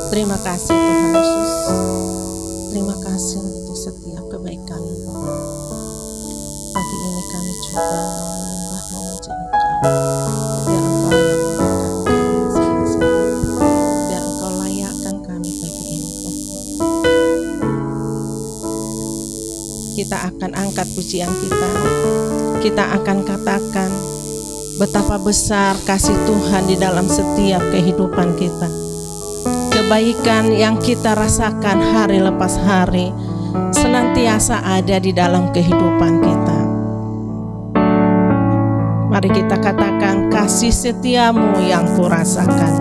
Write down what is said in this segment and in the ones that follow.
Terima kasih Tuhan Yesus. Terima kasih untuk setiap kebaikan-Mu. Pagi ini kami coba menyembah, memuji Engkau. Biar Engkau yang memberkati kami masing-masing. Biar Engkau layakkan kami pagi ini Tuhan. Kita akan angkat pujian kita. Kita akan katakan betapa besar kasih Tuhan di dalam setiap kehidupan kita. Kebaikan yang kita rasakan hari lepas hari senantiasa ada di dalam kehidupan kita. Mari kita katakan, kasih setiamu yang kurasakan.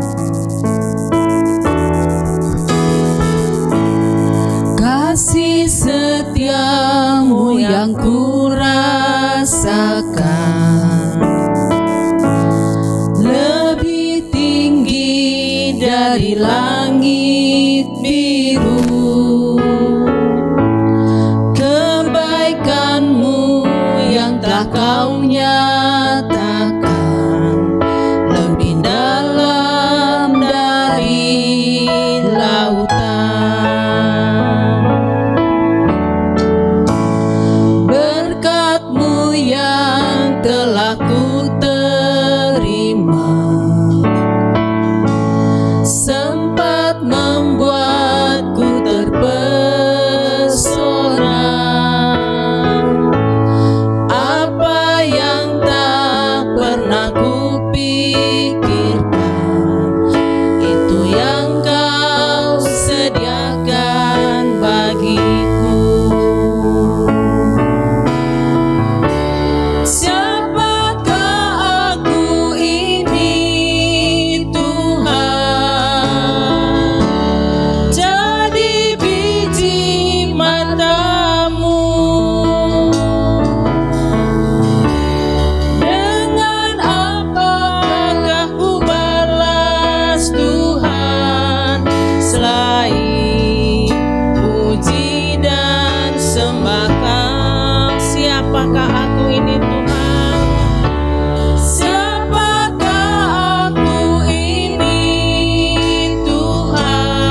Kasih setiamu yang kurasakan, lebih tinggi dari langit biru. Kebaikan-Mu yang telah Kau nyatakan lebih dalam dari lautan. Berkat-Mu yang telah ku terima sempat membuatku terpesona. Apa yang tak pernah kupikirkan, itu yang Kau sediakan bagiku. Siapakah aku ini Tuhan? Jadi biji mata-Mu. Dengan apakah ku balas Tuhan selain puji dan sembah Kau? Siapakah aku ini Tuhan? Siapakah aku ini Tuhan?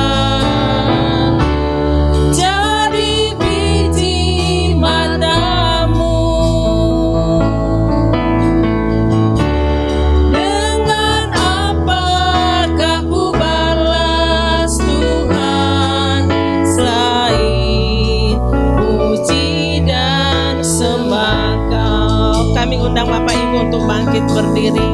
Jadi biji mata-Mu. Dengan apakah ku balas Tuhan selain puji dan sembah Kau? Kami undang Bapak Ibu untuk bangkit berdiri.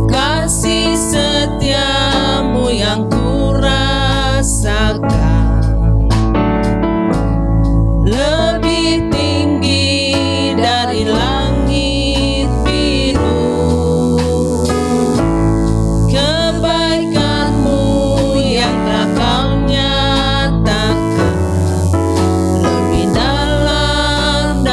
Kasih setiamu yang kurasakan, lebih tinggi dari langit biru. Kebaikan-Mu yang telah Kau nyatakan lebih dalam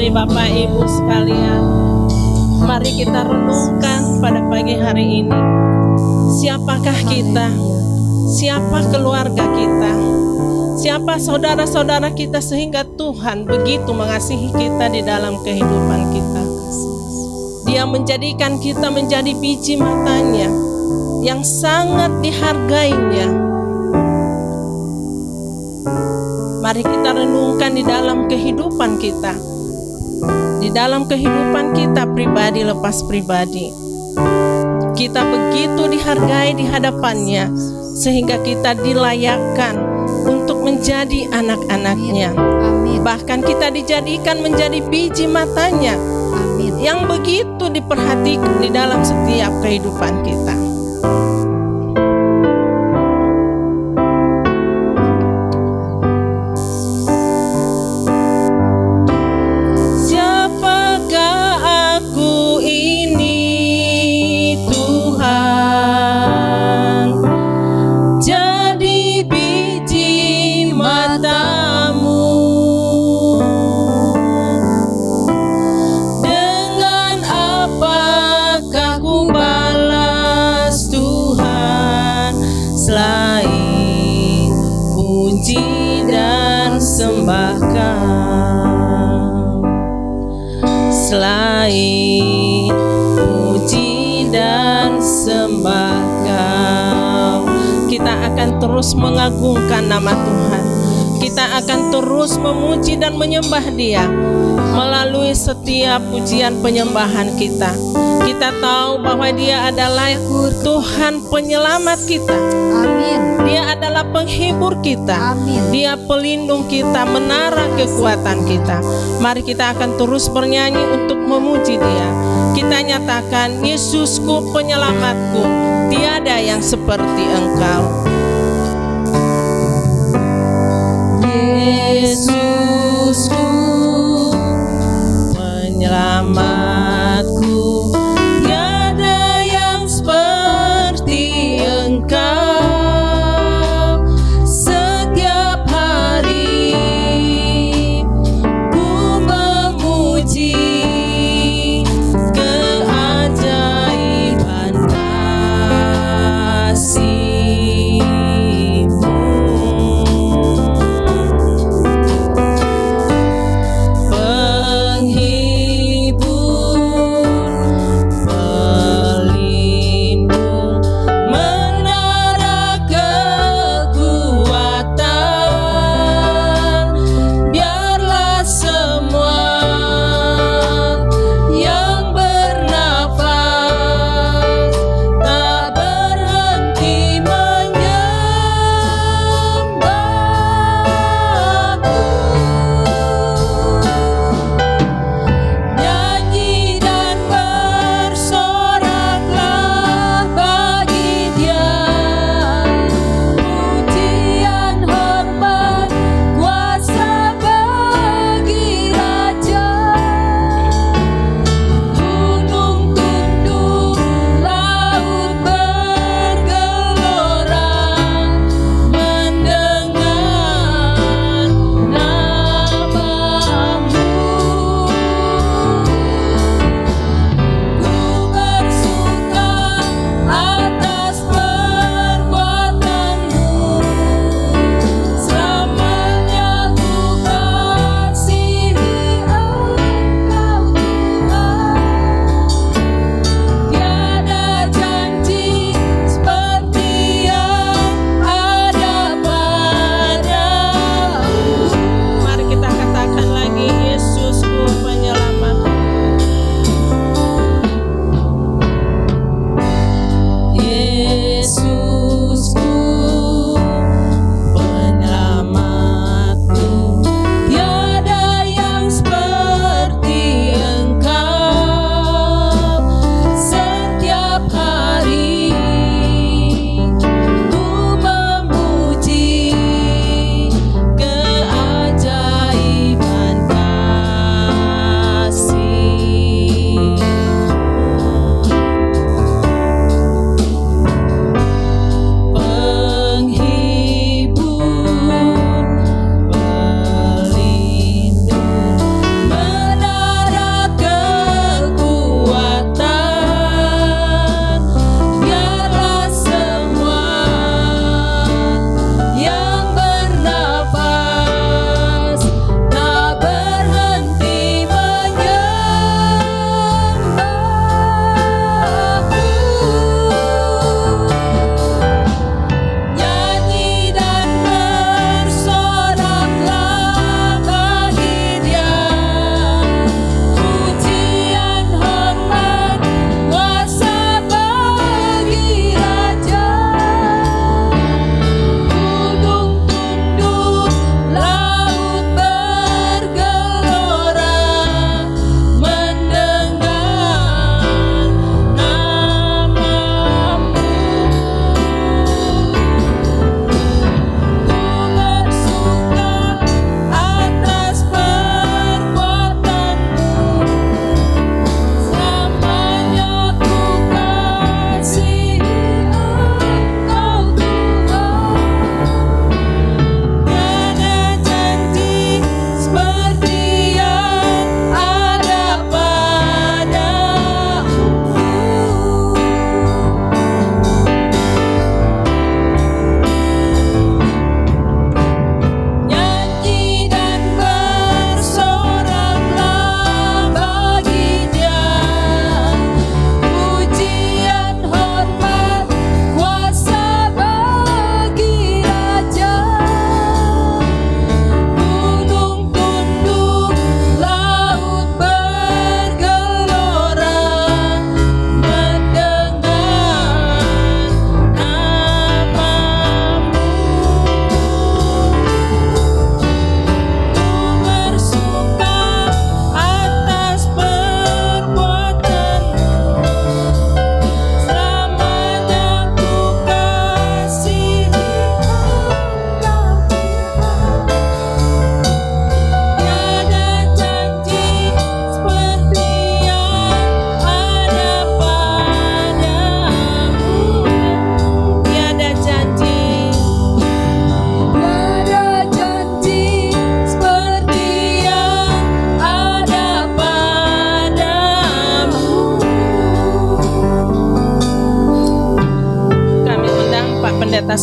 kasih Bapak Ibu sekalian, mari kita renungkan pada pagi hari ini. Siapakah kita? Siapa keluarga kita? Siapa saudara-saudara kita sehingga Tuhan begitu mengasihi kita di dalam kehidupan kita. Dia menjadikan kita menjadi biji matanya yang sangat dihargainya. Mari kita renungkan di dalam kehidupan kita. Di dalam kehidupan kita pribadi lepas pribadi. Kita begitu dihargai di hadapannya sehingga kita dilayakkan untuk menjadi anak-anaknya. Bahkan kita dijadikan menjadi biji matanya yang begitu diperhatikan di dalam setiap kehidupan kita. Selain puji dan sembah Kau, kita akan terus mengagungkan nama Tuhan. Kita akan terus memuji dan menyembah Dia melalui setiap pujian penyembahan kita. Kita tahu bahwa Dia adalah Tuhan penyelamat kita. Amin. Dia adalah penghibur kita. Amin. Dia pelindung kita, menara kekuatan kita. Mari kita akan terus bernyanyi untuk memuji Dia. Kita nyatakan, Yesusku penyelamatku, tiada yang seperti Engkau. Yesusku penyelamatku, tiada yang seperti Engkau. Setiap hari ku memuji keajaiban kasih.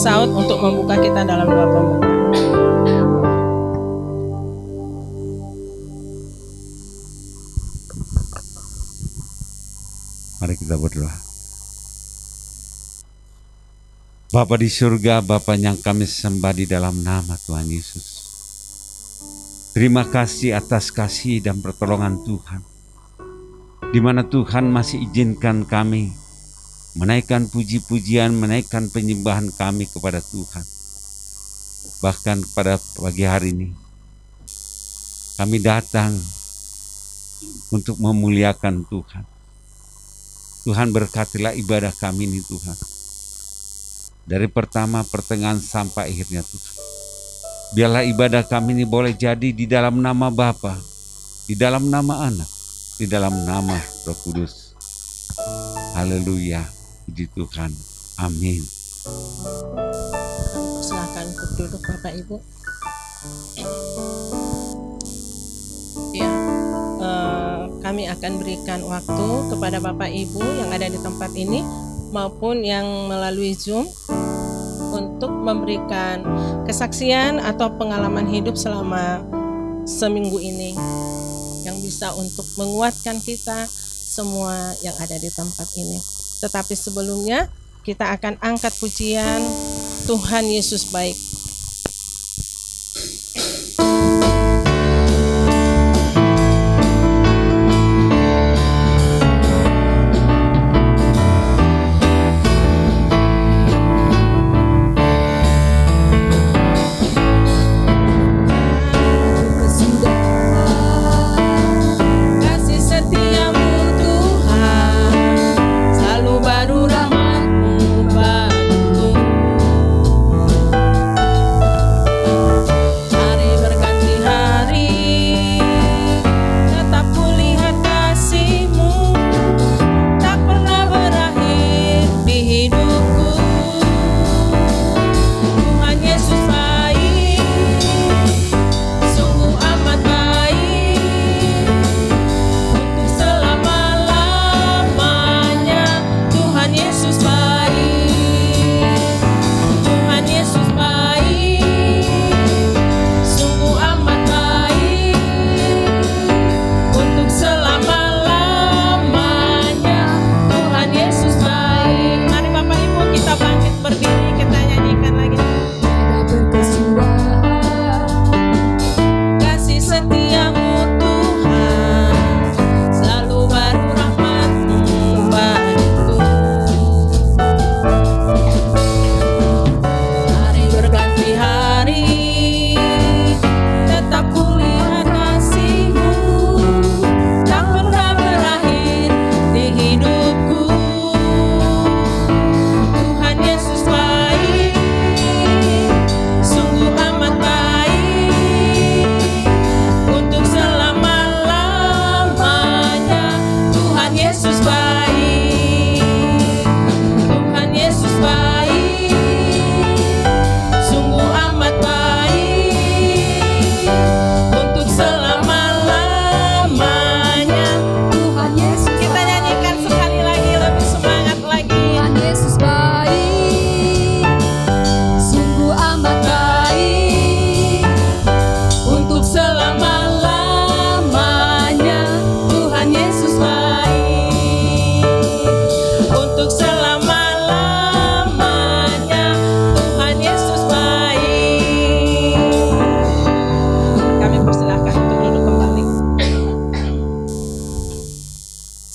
Saud untuk membuka kita dalam doa pembukaan. Mari kita berdoa. Bapa di surga, Bapa yang kami sembah di dalam nama Tuhan Yesus. Terima kasih atas kasih dan pertolongan Tuhan, di mana Tuhan masih izinkan kami menaikkan puji-pujian, menaikkan penyembahan kami kepada Tuhan. Bahkan pada pagi hari ini, kami datang untuk memuliakan Tuhan. Tuhan berkatilah ibadah kami ini Tuhan. Dari pertama, pertengahan sampai akhirnya Tuhan. Biarlah ibadah kami ini boleh jadi di dalam nama Bapa, di dalam nama Anak, di dalam nama Roh Kudus. Haleluya, puji Tuhan. Amin. Silakan untuk duduk Bapak Ibu. Ya, kami akan berikan waktu kepada Bapak Ibu yang ada di tempat ini maupun yang melalui Zoom untuk memberikan kesaksian atau pengalaman hidup selama seminggu ini yang bisa untuk menguatkan kita semua yang ada di tempat ini. Tetapi sebelumnya kita akan angkat pujian Tuhan Yesus baik.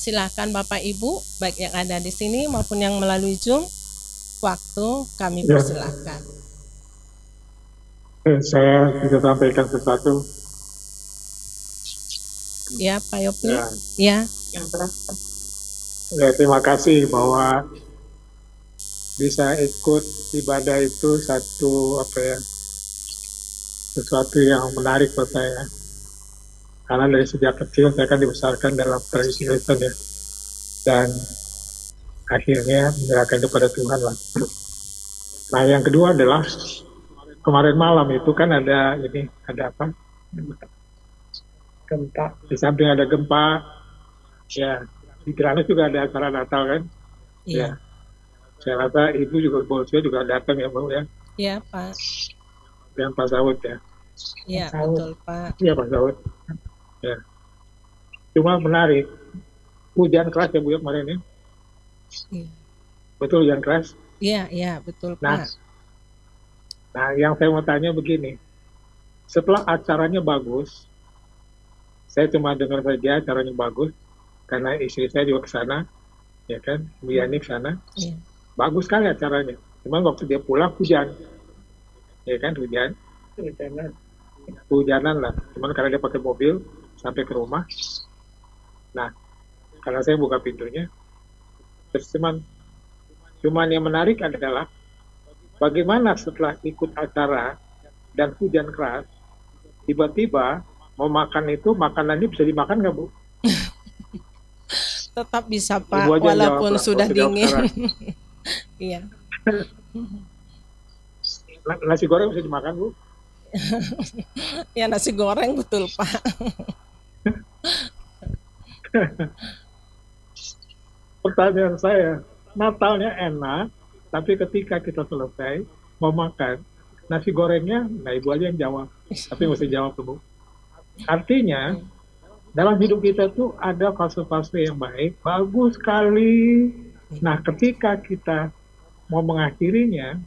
Silakan Bapak Ibu, baik yang ada di sini maupun yang melalui Zoom, waktu kami persilakan. Saya bisa sampaikan sesuatu. Ya, Pak Yopi. Ya. Ya, terima kasih bahwa bisa ikut ibadah itu sesuatu yang menarik buat saya. Karena dari sejak kecil saya kan dibesarkan dalam tradisi Kristen ya. Dan akhirnya menyerahkan kepada Tuhan lah. Nah yang kedua adalah kemarin malam itu kan ada apa? Gempa. Di samping ada gempa, ya di Granus juga ada acara Natal kan? Iya. Ya. Saya rasa ibu juga bosnya juga datang ya Bu ya, Iya Pak. dan Pak Saud ya. Iya betul Pak. Iya Pak Saud. Ya. Cuma menarik, hujan keras ya Bu ya kemarin ya. Iya. Betul hujan keras. Iya betul Nah, Pak. nah yang saya mau tanya begini, setelah acaranya bagus, saya cuma dengar saja acaranya bagus, karena istri saya juga ke sana, ya kan, Bu Yani ke sana, Iya. bagus sekali acaranya. Cuma waktu dia pulang hujan, ya kan hujanan lah. Cuman karena dia pakai mobil sampai ke rumah, nah karena saya buka pintunya, terus cuman yang menarik adalah bagaimana setelah ikut acara dan hujan keras, tiba-tiba mau makan itu, makanannya bisa dimakan nggak Bu? Tetap bisa Pak, Ibu aja walaupun jawab, sudah jawab dingin. sekarang. Iya. Nasi goreng bisa dimakan Bu? Ya nasi goreng betul Pak. Pertanyaan saya, Natalnya enak, tapi ketika kita selesai mau makan, nasi gorengnya, nah Ibu aja yang jawab, tapi mesti jawab Bu. Artinya, dalam hidup kita tuh ada fase-fase yang baik, bagus sekali. Nah, ketika kita mau mengakhirinya,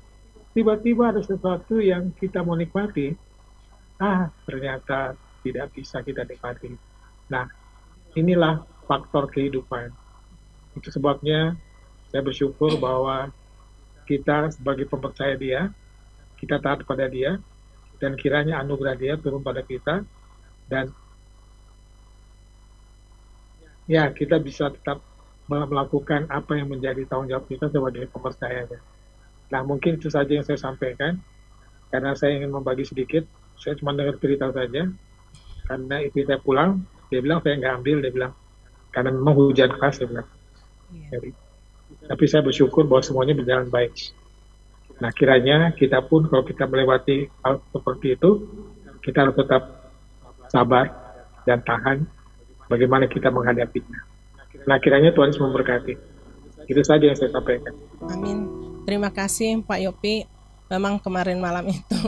tiba-tiba ada sesuatu yang kita mau nikmati, ternyata tidak bisa kita nikmati. Nah, inilah faktor kehidupan. Itu sebabnya saya bersyukur bahwa kita sebagai pemercaya Dia, kita taat pada Dia, dan kiranya anugerah Dia turun pada kita, dan ya kita bisa tetap melakukan apa yang menjadi tanggung jawab kita sebagai pemercayanya. Nah, mungkin itu saja yang saya sampaikan, karena saya ingin membagi sedikit. Saya cuma dengar cerita saja, karena istri saya pulang, dia bilang saya nggak ambil, dia bilang karena memang hujan keras, dia bilang. Jadi, tapi saya bersyukur bahwa semuanya berjalan baik. Nah, kiranya kita pun kalau kita melewati hal seperti itu, kita harus tetap sabar dan tahan bagaimana kita menghadapinya. Nah, kiranya Tuhan Yesus memberkati. Itu saja yang saya sampaikan. Amin. Terima kasih Pak Yopi. Memang kemarin malam itu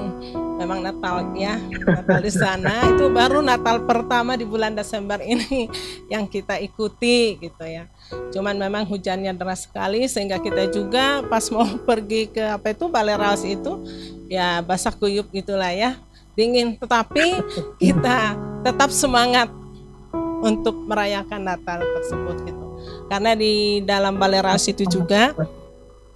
memang Natal ya, Natal di sana itu baru Natal pertama di bulan Desember ini yang kita ikuti gitu ya. Cuman memang hujannya deras sekali sehingga kita juga pas mau pergi ke Balai Raus itu ya basah kuyup gitulah ya, dingin. Tetapi kita tetap semangat untuk merayakan Natal tersebut gitu. Karena di dalam Balai Raus itu juga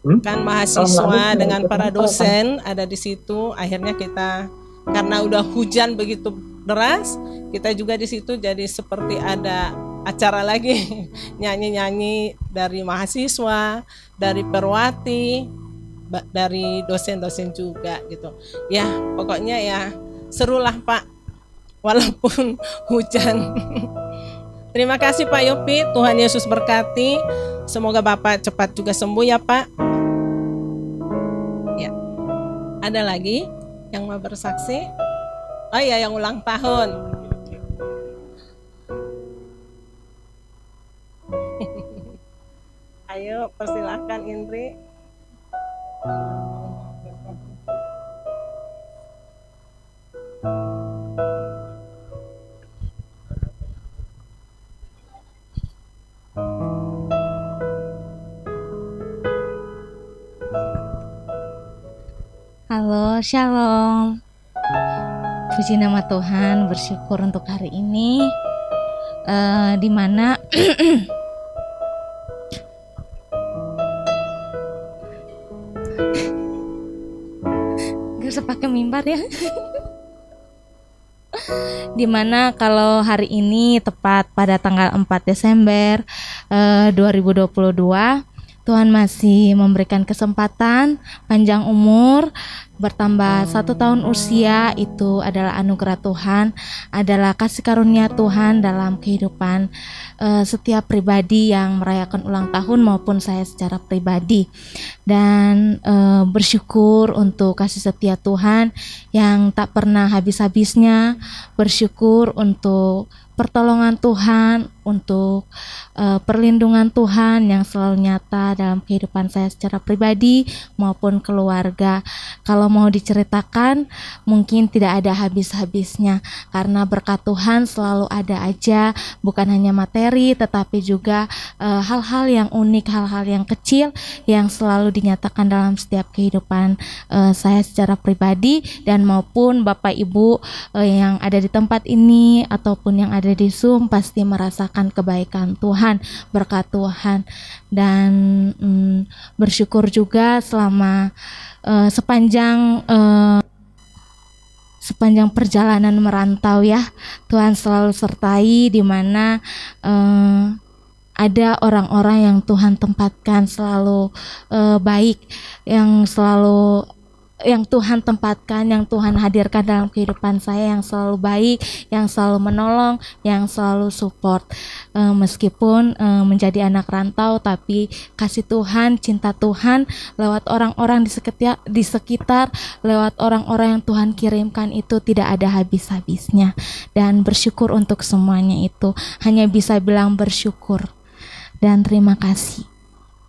kan mahasiswa dengan para dosen ada di situ. Akhirnya kita karena udah hujan begitu deras, kita juga di situ jadi seperti ada acara lagi nyanyi-nyanyi dari mahasiswa, dari perwati, dari dosen-dosen juga gitu. Ya pokoknya ya serulah Pak, walaupun hujan. Terima kasih Pak Yopi, Tuhan Yesus berkati. Semoga Bapak cepat juga sembuh ya Pak. Ya, ada lagi yang mau bersaksi? Oh iya, yang ulang tahun. Ayo, persilakan Indri. Halo, shalom. Puji nama Tuhan, bersyukur untuk hari ini, di mana gak usah pakai mimbar ya. Dimana kalau hari ini tepat pada tanggal 4 Desember 2022, Tuhan masih memberikan kesempatan panjang umur, bertambah 1 tahun usia. Itu adalah anugerah Tuhan, adalah kasih karunia Tuhan dalam kehidupan setiap pribadi yang merayakan ulang tahun maupun saya secara pribadi. Dan bersyukur untuk kasih setia Tuhan yang tak pernah habis-habisnya, bersyukur untuk pertolongan Tuhan untuk perlindungan Tuhan yang selalu nyata dalam kehidupan saya secara pribadi maupun keluarga. Kalau mau diceritakan mungkin tidak ada habis-habisnya, karena berkat Tuhan selalu ada aja, bukan hanya materi tetapi juga hal-hal yang unik, hal-hal yang kecil yang selalu dinyatakan dalam setiap kehidupan saya secara pribadi dan maupun Bapak Ibu yang ada di tempat ini ataupun yang ada di Zoom pasti merasakan kebaikan Tuhan, berkat Tuhan. Dan bersyukur juga selama sepanjang perjalanan merantau ya, Tuhan selalu sertai, di mana ada orang-orang yang Tuhan tempatkan selalu baik, yang Tuhan tempatkan, yang Tuhan hadirkan dalam kehidupan saya, yang selalu baik, yang selalu menolong, yang selalu support. Meskipun menjadi anak rantau, tapi kasih Tuhan, cinta Tuhan lewat orang-orang di sekitar, lewat orang-orang yang Tuhan kirimkan itu tidak ada habis-habisnya. Dan bersyukur untuk semuanya itu. Hanya bisa bilang bersyukur dan terima kasih.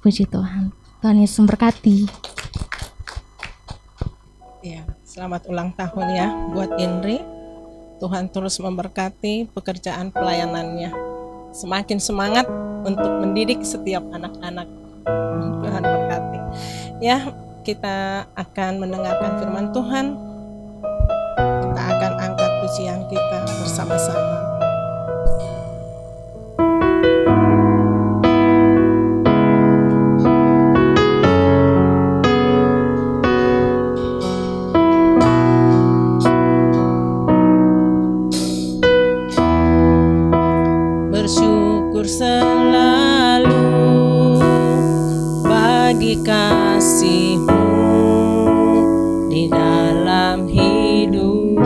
Puji Tuhan. Tuhan Yesus memberkati. Ya, selamat ulang tahun ya buat Indri. Tuhan terus memberkati pekerjaan pelayanannya. Semakin semangat untuk mendidik setiap anak-anak. Tuhan berkati. Ya, kita akan mendengarkan firman Tuhan. Kita akan angkat pujian kita bersama-sama. Selalu bagi kasih-Mu di dalam hidupku.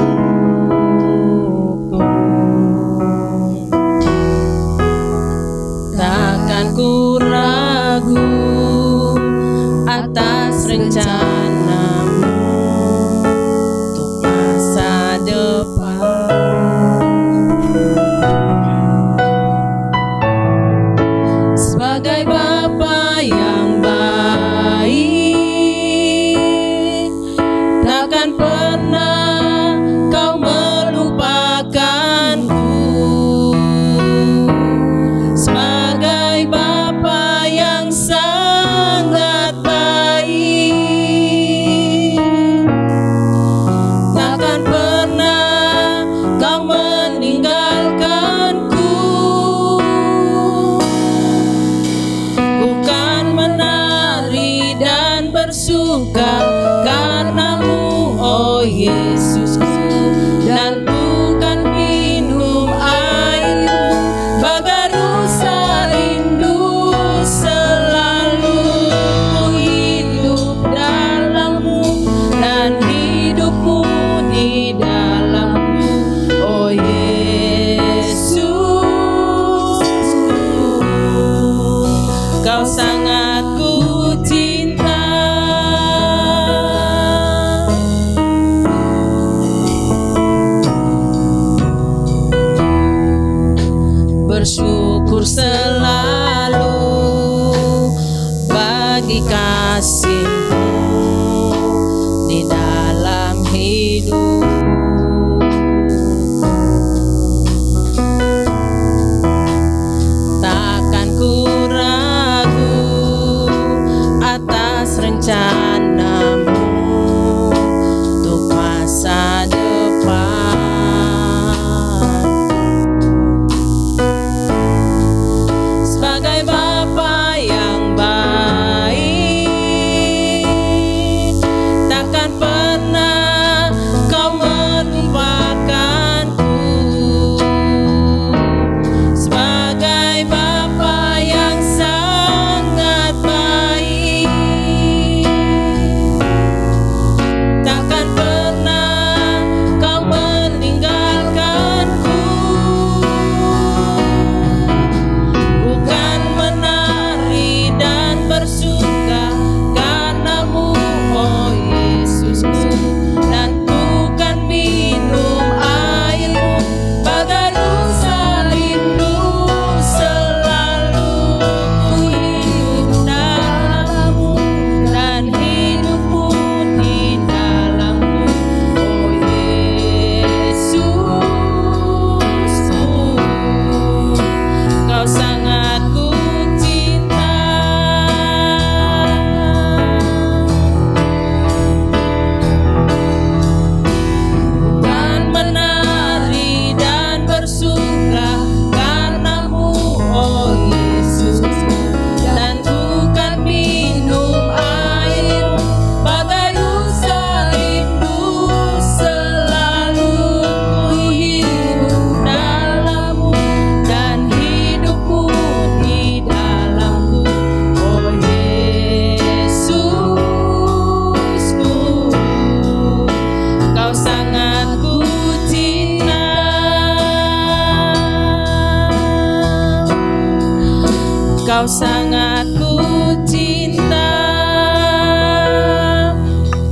Engkau sangat ku cinta.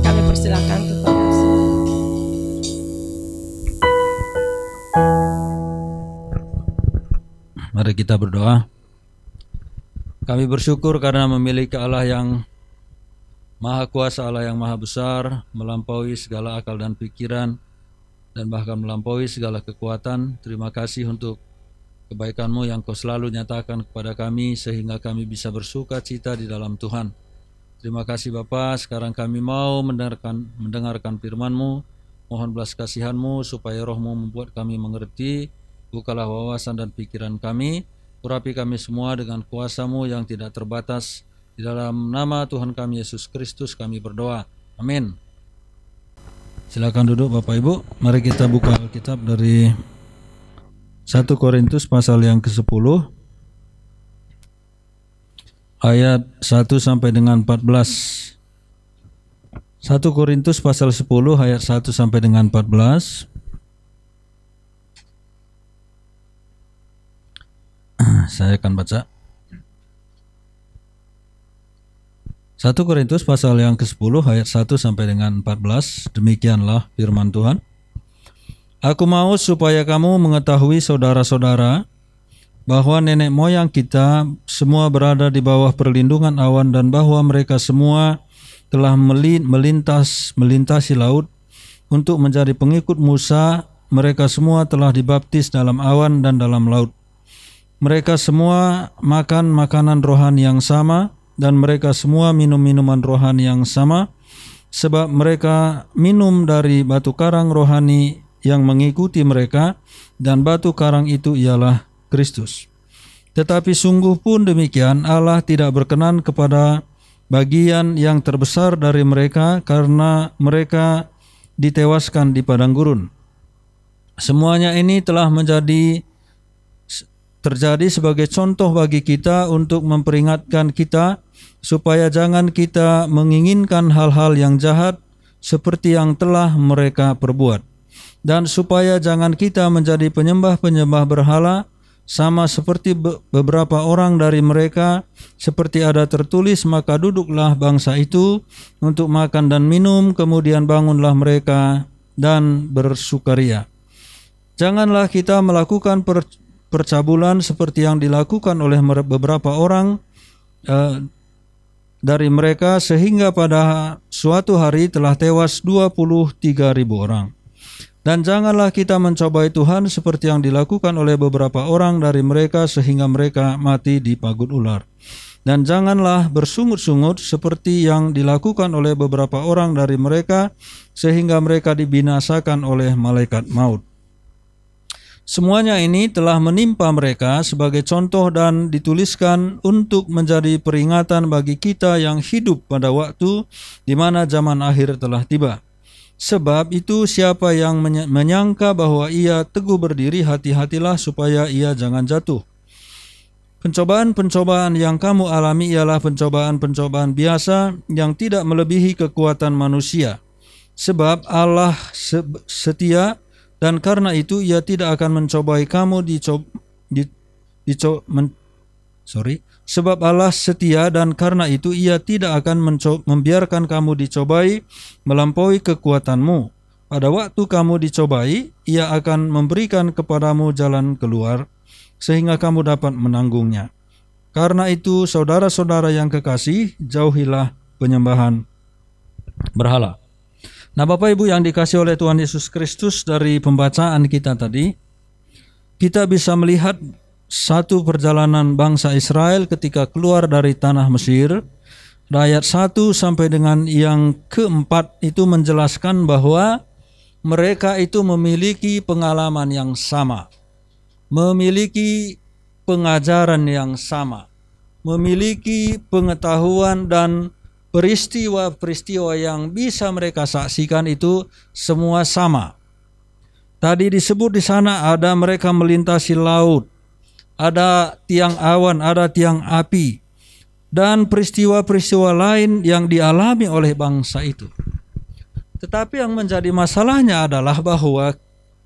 Kami persilakan untuk berdiri. Mari kita berdoa. Kami bersyukur karena memiliki Allah yang Maha Kuasa, Allah yang Maha Besar, melampaui segala akal dan pikiran, dan bahkan melampaui segala kekuatan. Terima kasih untuk kebaikan-Mu yang Kau selalu nyatakan kepada kami, sehingga kami bisa bersuka cita di dalam Tuhan. Terima kasih Bapa. Sekarang kami mau mendengarkan firman-Mu. Mohon belas kasihan-Mu supaya Roh-Mu membuat kami mengerti. Bukalah wawasan dan pikiran kami. Urapi kami semua dengan kuasa-Mu yang tidak terbatas. Di dalam nama Tuhan kami Yesus Kristus kami berdoa. Amin. Silakan duduk Bapak Ibu. Mari kita buka Alkitab dari 1 Korintus pasal yang ke-10 ayat 1 sampai dengan 14. 1 Korintus pasal 10 ayat 1 sampai dengan 14. Saya akan baca. 1 Korintus pasal yang ke-10 ayat 1 sampai dengan 14. Demikianlah firman Tuhan. Aku mau supaya kamu mengetahui saudara-saudara bahwa nenek moyang kita semua berada di bawah perlindungan awan dan bahwa mereka semua telah melintasi laut untuk menjadi pengikut Musa. Mereka semua telah dibaptis dalam awan dan dalam laut. Mereka semua makan makanan rohani yang sama dan mereka semua minum minuman rohani yang sama, sebab mereka minum dari batu karang rohani yang mengikuti mereka, dan batu karang itu ialah Kristus. Tetapi sungguh pun demikian, Allah tidak berkenan kepada bagian yang terbesar dari mereka, karena mereka ditewaskan di padang gurun. Semuanya ini telah terjadi sebagai contoh bagi kita untuk memperingatkan kita supaya jangan kita menginginkan hal-hal yang jahat seperti yang telah mereka perbuat, dan supaya jangan kita menjadi penyembah-penyembah berhala sama seperti beberapa orang dari mereka. Seperti ada tertulis, maka duduklah bangsa itu untuk makan dan minum, kemudian bangunlah mereka dan bersukaria. Janganlah kita melakukan percabulan seperti yang dilakukan oleh beberapa orang dari mereka, sehingga pada suatu hari telah tewas 23.000 orang. Dan janganlah kita mencobai Tuhan seperti yang dilakukan oleh beberapa orang dari mereka, sehingga mereka mati dipagut ular. Dan janganlah bersungut-sungut seperti yang dilakukan oleh beberapa orang dari mereka, sehingga mereka dibinasakan oleh malaikat maut. Semuanya ini telah menimpa mereka sebagai contoh dan dituliskan untuk menjadi peringatan bagi kita yang hidup pada waktu di mana zaman akhir telah tiba. Sebab itu siapa yang menyangka bahwa ia teguh berdiri, hati-hatilah supaya ia jangan jatuh. Pencobaan-pencobaan yang kamu alami ialah pencobaan-pencobaan biasa yang tidak melebihi kekuatan manusia. Sebab Allah setia, dan karena itu ia tidak akan mencobai kamu Sebab Allah setia, dan karena itu ia tidak akan membiarkan kamu dicobai melampaui kekuatanmu. Pada waktu kamu dicobai, ia akan memberikan kepadamu jalan keluar, sehingga kamu dapat menanggungnya. Karena itu, saudara-saudara yang kekasih, jauhilah penyembahan berhala. Nah, Bapak Ibu yang dikasihi oleh Tuhan Yesus Kristus, dari pembacaan kita tadi, kita bisa melihat satu perjalanan bangsa Israel ketika keluar dari tanah Mesir. Ayat 1 sampai dengan yang keempat itu menjelaskan bahwa mereka itu memiliki pengalaman yang sama, memiliki pengajaran yang sama, memiliki pengetahuan dan peristiwa-peristiwa yang bisa mereka saksikan itu semua sama. Tadi disebut di sana ada mereka melintasi laut, ada tiang awan, ada tiang api, dan peristiwa-peristiwa lain yang dialami oleh bangsa itu. Tetapi yang menjadi masalahnya adalah bahwa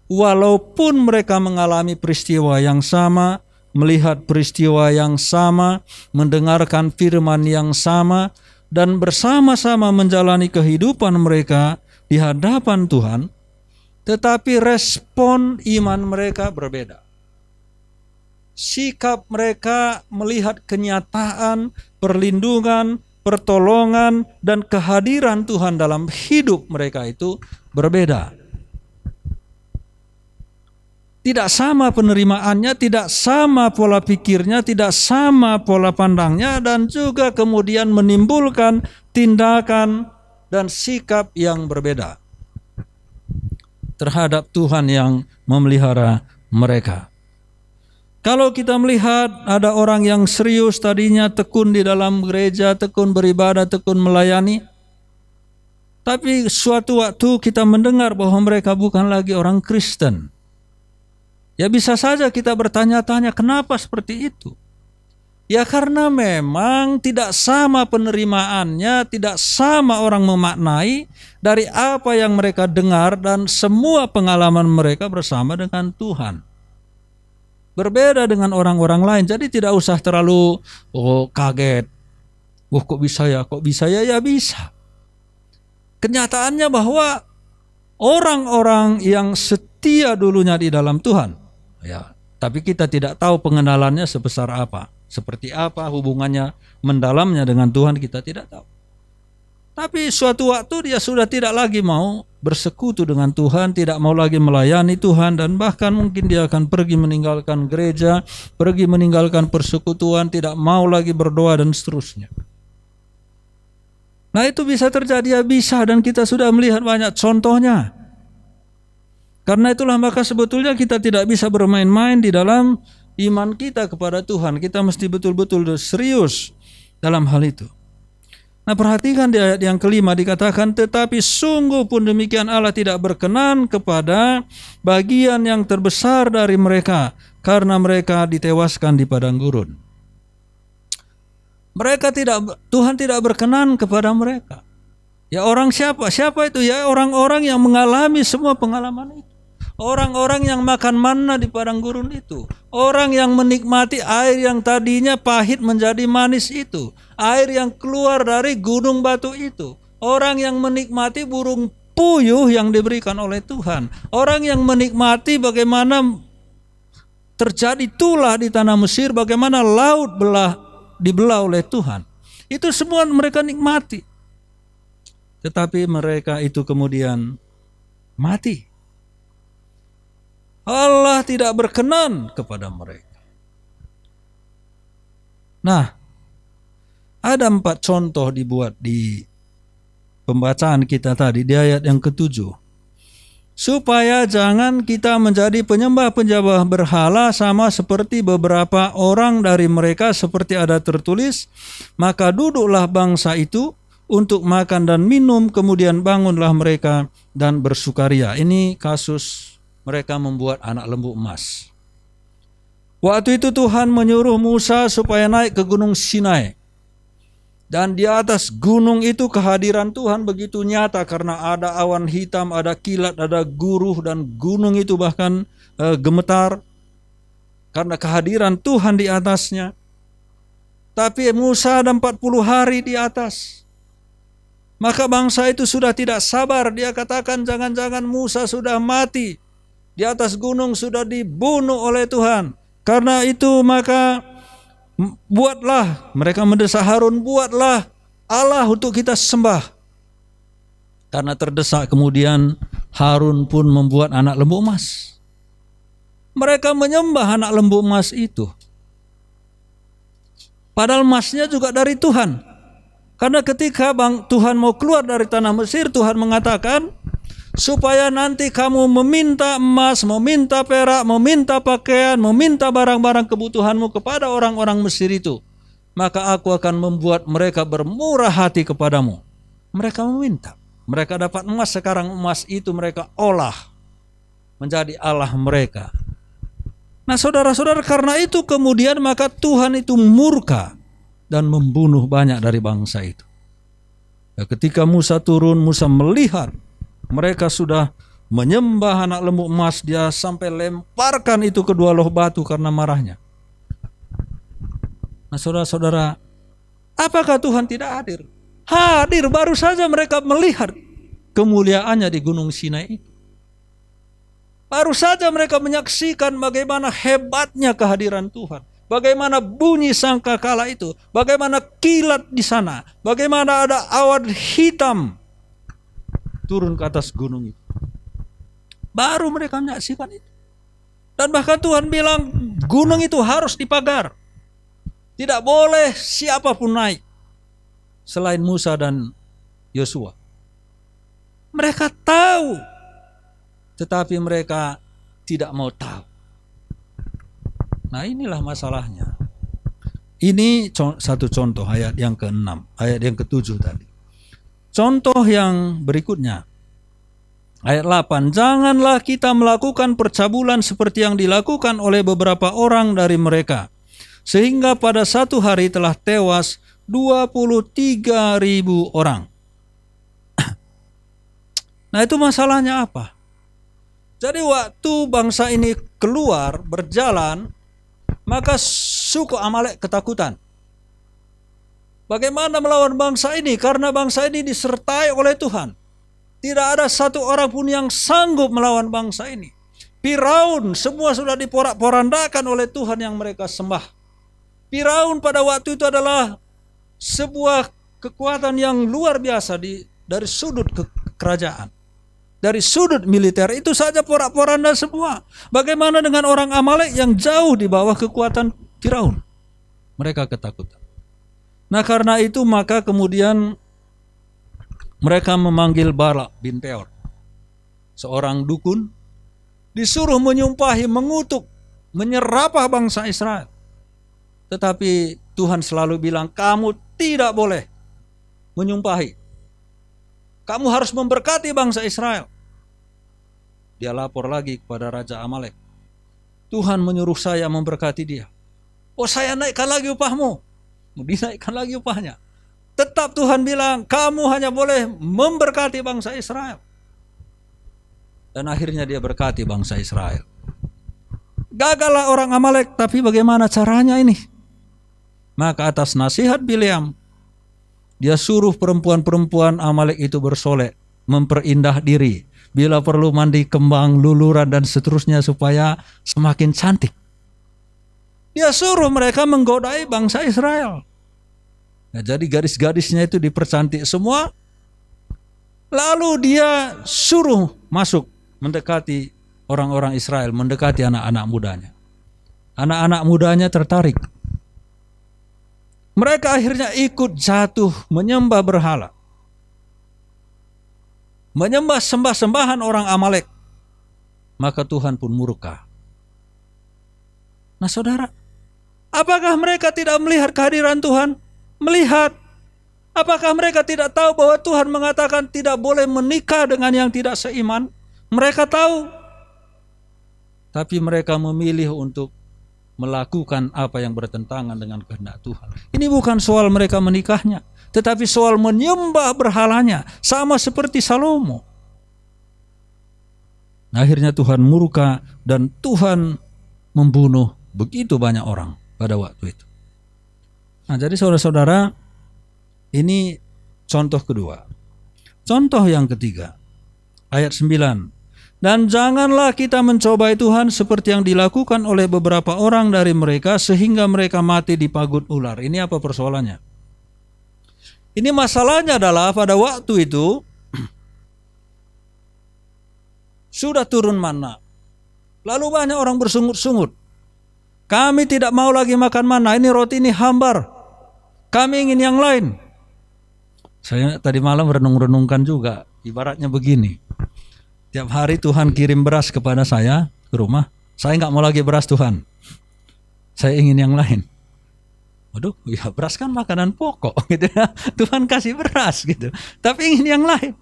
walaupun mereka mengalami peristiwa yang sama, melihat peristiwa yang sama, mendengarkan firman yang sama, dan bersama-sama menjalani kehidupan mereka di hadapan Tuhan, tetapi respon iman mereka berbeda. Sikap mereka melihat kenyataan, perlindungan, pertolongan, dan kehadiran Tuhan dalam hidup mereka itu berbeda. Tidak sama penerimaannya, tidak sama pola pikirnya, tidak sama pola pandangnya, dan juga kemudian menimbulkan tindakan dan sikap yang berbeda terhadap Tuhan yang memelihara mereka. Kalau kita melihat ada orang yang serius tadinya tekun di dalam gereja, tekun beribadah, tekun melayani, tapi suatu waktu kita mendengar bahwa mereka bukan lagi orang Kristen. Ya bisa saja kita bertanya-tanya kenapa seperti itu. Ya karena memang tidak sama penerimaannya, tidak sama orang memaknai dari apa yang mereka dengar dan semua pengalaman mereka bersama dengan Tuhan. Berbeda dengan orang-orang lain, jadi tidak usah terlalu kaget. Kok bisa ya? Kok bisa ya? Ya bisa. Kenyataannya bahwa orang-orang yang setia dulunya di dalam Tuhan, ya, tapi kita tidak tahu pengenalannya sebesar apa, seperti apa hubungannya mendalamnya dengan Tuhan, kita tidak tahu. Tapi suatu waktu dia sudah tidak lagi mau bersekutu dengan Tuhan, tidak mau lagi melayani Tuhan, dan bahkan mungkin dia akan pergi meninggalkan gereja, pergi meninggalkan persekutuan, tidak mau lagi berdoa dan seterusnya. Nah itu bisa terjadi, ya bisa, dan kita sudah melihat banyak contohnya. Karena itulah maka sebetulnya kita tidak bisa bermain-main di dalam iman kita kepada Tuhan. Kita mesti betul-betul serius dalam hal itu. Nah perhatikan di ayat yang kelima dikatakan, tetapi sungguh pun demikian Allah tidak berkenan kepada bagian yang terbesar dari mereka, karena mereka ditewaskan di padang gurun. Tuhan tidak berkenan kepada mereka. Ya orang siapa? Siapa itu? Ya orang-orang yang mengalami semua pengalaman itu. Orang-orang yang makan manna di padang gurun itu. Orang yang menikmati air yang tadinya pahit menjadi manis itu. Air yang keluar dari gunung batu itu. Orang yang menikmati burung puyuh yang diberikan oleh Tuhan. Orang yang menikmati bagaimana terjadi tulah di tanah Mesir, bagaimana laut dibelah oleh Tuhan. Itu semua mereka nikmati. Tetapi mereka itu kemudian mati. Allah tidak berkenan kepada mereka. Nah, ada 4 contoh dibuat di pembacaan kita tadi di ayat yang ke-7. Supaya jangan kita menjadi penyembah-penyembah berhala sama seperti beberapa orang dari mereka, seperti ada tertulis, maka duduklah bangsa itu untuk makan dan minum, kemudian bangunlah mereka dan bersukaria. Ini kasus mereka membuat anak lembu emas. Waktu itu Tuhan menyuruh Musa supaya naik ke gunung Sinai. Dan di atas gunung itu kehadiran Tuhan begitu nyata karena ada awan hitam, ada kilat, ada guruh, dan gunung itu bahkan gemetar karena kehadiran Tuhan di atasnya. Tapi Musa ada 40 hari di atas. Maka bangsa itu sudah tidak sabar. Dia katakan jangan-jangan Musa sudah mati. Di atas gunung sudah dibunuh oleh Tuhan. Karena itu maka buatlah, mereka mendesak Harun, buatlah Allah untuk kita sembah. Karena terdesak kemudian Harun pun membuat anak lembu emas. Mereka menyembah anak lembu emas itu. Padahal emasnya juga dari Tuhan. Karena ketika Tuhan mau keluar dari tanah Mesir, Tuhan mengatakan, supaya nanti kamu meminta emas, meminta perak, meminta pakaian, meminta barang-barang kebutuhanmu kepada orang-orang Mesir itu, maka aku akan membuat mereka bermurah hati kepadamu. Mereka meminta, mereka dapat emas, sekarang emas itu mereka olah menjadi Allah mereka. Nah saudara-saudara, karena itu kemudian maka Tuhan itu murka dan membunuh banyak dari bangsa itu. Ya, ketika Musa turun, Musa melihat mereka sudah menyembah anak lembu emas, dia sampai lemparkan itu kedua loh batu karena marahnya. Nah saudara-saudara, apakah Tuhan tidak hadir? Hadir, baru saja mereka melihat kemuliaannya di Gunung Sinai itu. Baru saja mereka menyaksikan bagaimana hebatnya kehadiran Tuhan. Bagaimana bunyi sangkakala itu. Bagaimana kilat di sana. Bagaimana ada awan hitam turun ke atas gunung itu. Baru mereka menyaksikan itu. Dan bahkan Tuhan bilang gunung itu harus dipagar. Tidak boleh siapapun naik selain Musa dan Yosua. Mereka tahu, tetapi mereka tidak mau tahu. Nah inilah masalahnya. Ini satu contoh ayat yang ke-6, ayat yang ke-7 tadi. Contoh yang berikutnya, ayat 8. Janganlah kita melakukan percabulan seperti yang dilakukan oleh beberapa orang dari mereka, sehingga pada satu hari telah tewas 23.000 orang. Nah itu masalahnya apa? Jadi waktu bangsa ini keluar berjalan, maka suku Amalek ketakutan. Bagaimana melawan bangsa ini? Karena bangsa ini disertai oleh Tuhan. Tidak ada satu orang pun yang sanggup melawan bangsa ini. Firaun semua sudah diporak-porandakan oleh Tuhan yang mereka sembah. Firaun pada waktu itu adalah sebuah kekuatan yang luar biasa dari sudut kerajaan. Dari sudut militer itu saja porak-poranda semua. Bagaimana dengan orang Amalek yang jauh di bawah kekuatan Firaun? Mereka ketakutan. Nah karena itu maka kemudian mereka memanggil Balak bin Peor, seorang dukun, disuruh menyumpahi, mengutuk, menyerapah bangsa Israel. Tetapi Tuhan selalu bilang, kamu tidak boleh menyumpahi. Kamu harus memberkati bangsa Israel. Dia lapor lagi kepada Raja Amalek. Tuhan menyuruh saya memberkati dia. Oh saya naikkan lagi upahmu. Dinaikkan lagi upahnya. Tetap Tuhan bilang, kamu hanya boleh memberkati bangsa Israel. Dan akhirnya dia berkati bangsa Israel. Gagallah orang Amalek, tapi bagaimana caranya ini? Maka atas nasihat Bileam, dia suruh perempuan-perempuan Amalek itu bersolek, memperindah diri. Bila perlu mandi kembang, luluran dan seterusnya supaya semakin cantik. Dia suruh mereka menggodai bangsa Israel. Nah, jadi gadis-gadisnya itu dipercantik semua. Lalu dia suruh masuk mendekati orang-orang Israel, mendekati anak-anak mudanya. Anak-anak mudanya tertarik. Mereka akhirnya ikut jatuh menyembah berhala. Menyembah sembah-sembahan orang Amalek. Maka Tuhan pun murka. Nah saudara, apakah mereka tidak melihat kehadiran Tuhan? Melihat. Apakah mereka tidak tahu bahwa Tuhan mengatakan tidak boleh menikah dengan yang tidak seiman? Mereka tahu. Tapi mereka memilih untuk melakukan apa yang bertentangan dengan kehendak Tuhan. Ini bukan soal mereka menikahnya, tetapi soal menyembah berhalanya, sama seperti Salomo. Akhirnya Tuhan murka dan Tuhan membunuh begitu banyak orang pada waktu itu. Nah, jadi saudara-saudara, ini contoh kedua. Contoh yang ketiga, ayat 9. Dan janganlah kita mencobai Tuhan seperti yang dilakukan oleh beberapa orang dari mereka sehingga mereka mati di pagut ular. Ini apa persoalannya? Ini masalahnya adalah pada waktu itu sudah turun manna. Lalu banyak orang bersungut-sungut. Kami tidak mau lagi makan manna, ini roti ini hambar. Kami ingin yang lain. Saya tadi malam renung-renungkan juga, ibaratnya begini. Tiap hari Tuhan kirim beras kepada saya ke rumah. Saya nggak mau lagi beras Tuhan. Saya ingin yang lain. Waduh, ya beras kan makanan pokok gitu ya. Tuhan kasih beras gitu. Tapi ingin yang lain.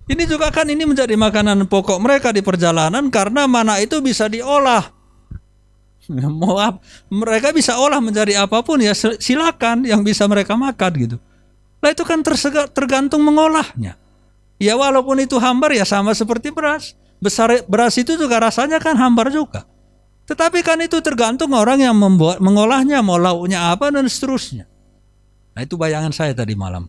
Ini juga kan ini menjadi makanan pokok mereka di perjalanan karena mana itu bisa diolah. Mereka bisa olah menjadi apapun ya silakan yang bisa mereka makan gitu. Nah itu kan tergantung mengolahnya. Ya walaupun itu hambar ya sama seperti beras. Beras itu juga rasanya kan hambar juga. Tetapi kan itu tergantung orang yang mengolahnya, mau lauknya apa dan seterusnya. Nah, itu bayangan saya tadi malam.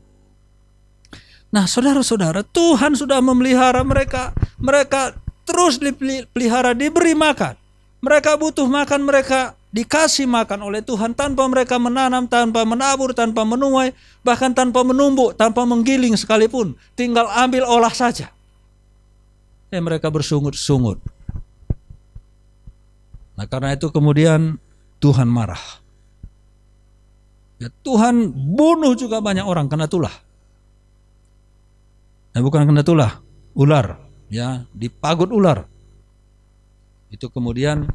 Nah, saudara-saudara, Tuhan sudah memelihara mereka. Mereka terus dipelihara, diberi makan. Mereka butuh makan, mereka dikasih makan oleh Tuhan tanpa mereka menanam, tanpa menabur, tanpa menuai, bahkan tanpa menumbuk, tanpa menggiling sekalipun. Tinggal ambil olah saja. Mereka bersungut-sungut. Nah, karena itu kemudian Tuhan marah. Ya, Tuhan bunuh juga banyak orang kena tulah. Nah, bukan kena tulah, ular. Ya, dipagut ular. Itu kemudian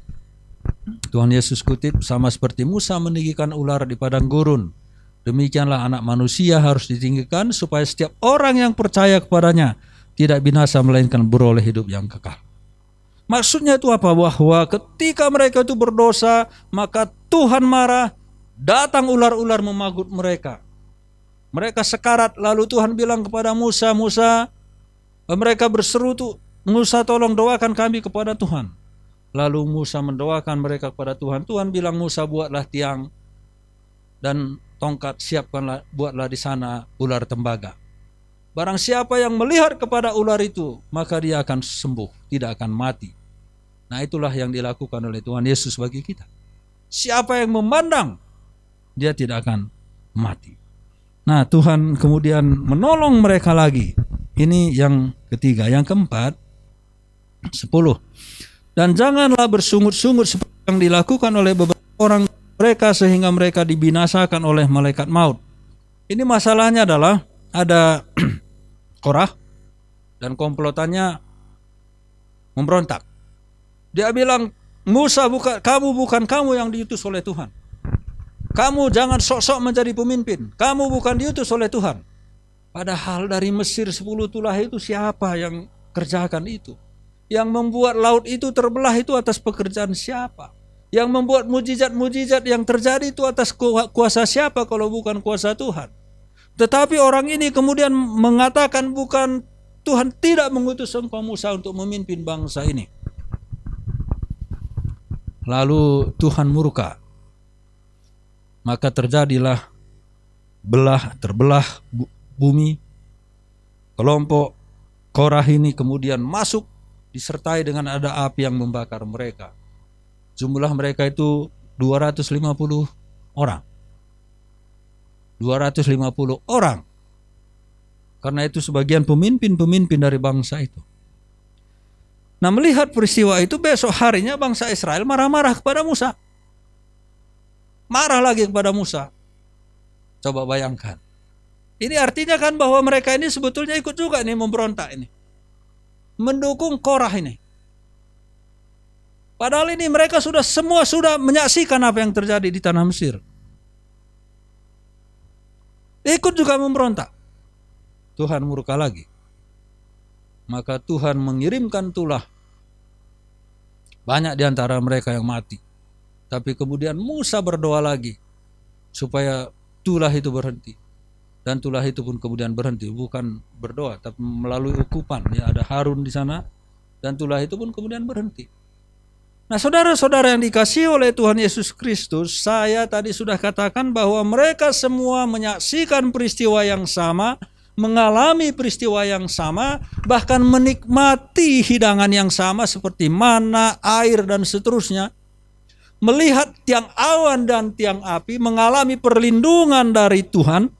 Tuhan Yesus kutip, sama seperti Musa meninggikan ular di padang gurun, demikianlah anak manusia harus ditinggikan supaya setiap orang yang percaya kepadanya tidak binasa melainkan beroleh hidup yang kekal. Maksudnya itu apa? Bahwa ketika mereka itu berdosa, maka Tuhan marah, datang ular-ular memagut mereka. Mereka sekarat, lalu Tuhan bilang kepada Musa, Musa, mereka berseru tuh, Musa tolong doakan kami kepada Tuhan. Lalu Musa mendoakan mereka kepada Tuhan. Tuhan bilang, Musa buatlah tiang dan tongkat, siapkanlah, buatlah di sana ular tembaga. Barang siapa yang melihat kepada ular itu, maka dia akan sembuh, tidak akan mati. Nah, itulah yang dilakukan oleh Tuhan Yesus bagi kita. Siapa yang memandang, dia tidak akan mati. Nah, Tuhan kemudian menolong mereka lagi. Ini yang ketiga. Yang keempat, 10. Dan janganlah bersungut-sungut seperti yang dilakukan oleh beberapa orang mereka sehingga mereka dibinasakan oleh malaikat maut. Ini masalahnya adalah ada Korah dan komplotannya memberontak. Dia bilang, Musa, bukan kamu yang diutus oleh Tuhan. Kamu jangan sok-sok menjadi pemimpin. Kamu bukan diutus oleh Tuhan. Padahal dari Mesir 10 tulah itu siapa yang kerjakan itu? Yang membuat laut itu terbelah itu atas pekerjaan siapa? Yang membuat mujizat-mujizat yang terjadi itu atas kuasa siapa kalau bukan kuasa Tuhan? Tetapi orang ini kemudian mengatakan bukan, Tuhan tidak mengutus engkau Musa untuk memimpin bangsa ini. Lalu Tuhan murka. Maka terjadilah terbelah bumi. Kelompok Korah ini kemudian masuk, disertai dengan ada api yang membakar mereka. Jumlah mereka itu 250 orang. 250 orang. Karena itu sebagian pemimpin-pemimpin dari bangsa itu. Nah, melihat peristiwa itu, besok harinya bangsa Israel marah-marah kepada Musa. Marah lagi kepada Musa. Coba bayangkan. Ini artinya kan bahwa mereka ini sebetulnya ikut juga nih memberontak ini. Mendukung Korah ini. Padahal ini mereka semua sudah menyaksikan apa yang terjadi di tanah Mesir. Ikut juga memberontak. Tuhan murka lagi. Maka Tuhan mengirimkan tulah. Banyak di antara mereka yang mati. Tapi kemudian Musa berdoa lagi supaya tulah itu berhenti. Dan tulah itu pun kemudian berhenti, bukan berdoa tapi melalui ukupan. Ya, ada Harun di sana dan tulah itu pun kemudian berhenti. Nah, saudara-saudara yang dikasihi oleh Tuhan Yesus Kristus, saya tadi sudah katakan bahwa mereka semua menyaksikan peristiwa yang sama, mengalami peristiwa yang sama, bahkan menikmati hidangan yang sama seperti mana, air dan seterusnya. Melihat tiang awan dan tiang api, mengalami perlindungan dari Tuhan.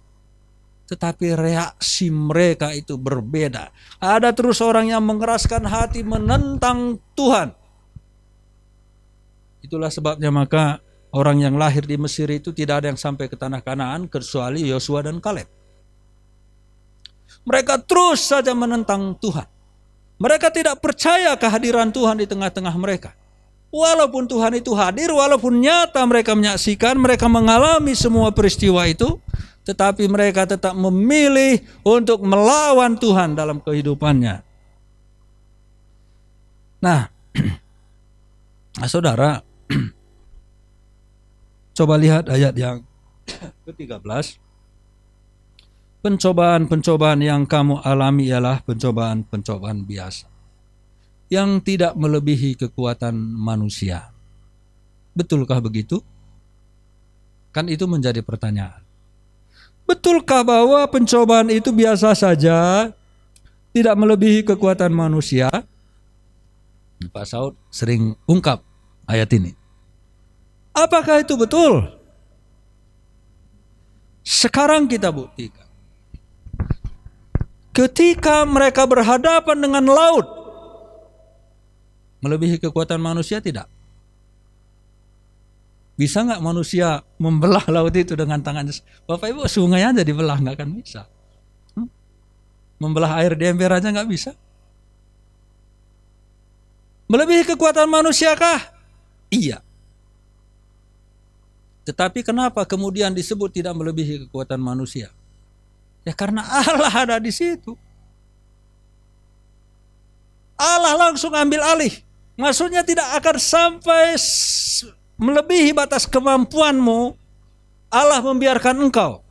Tetapi reaksi mereka itu berbeda. Ada terus orang yang mengeraskan hati menentang Tuhan. Itulah sebabnya maka orang yang lahir di Mesir itu tidak ada yang sampai ke tanah Kanaan kecuali Yosua dan Kaleb. Mereka terus saja menentang Tuhan. Mereka tidak percaya kehadiran Tuhan di tengah-tengah mereka. Walaupun Tuhan itu hadir, walaupun nyata mereka menyaksikan, mereka mengalami semua peristiwa itu, tetapi mereka tetap memilih untuk melawan Tuhan dalam kehidupannya. Nah, saudara, coba lihat ayat yang ke-13. Pencobaan-pencobaan yang kamu alami ialah pencobaan-pencobaan biasa, yang tidak melebihi kekuatan manusia. Betulkah begitu? Kan itu menjadi pertanyaan. Betulkah bahwa pencobaan itu biasa saja, tidak melebihi kekuatan manusia? Pak Saud sering ungkap ayat ini. Apakah itu betul? Sekarang kita buktikan. Ketika mereka berhadapan dengan laut, melebihi kekuatan manusia tidak? Bisa nggak manusia membelah laut itu dengan tangannya? Bapak Ibu, sungai aja dibelah nggak akan bisa. Membelah air di ember aja nggak bisa. Melebihi kekuatan manusia kah? Iya. Tetapi kenapa kemudian disebut tidak melebihi kekuatan manusia? Ya karena Allah ada di situ. Allah langsung ambil alih. Maksudnya tidak akan sampai melebihi batas kemampuanmu. Allah membiarkan engkau.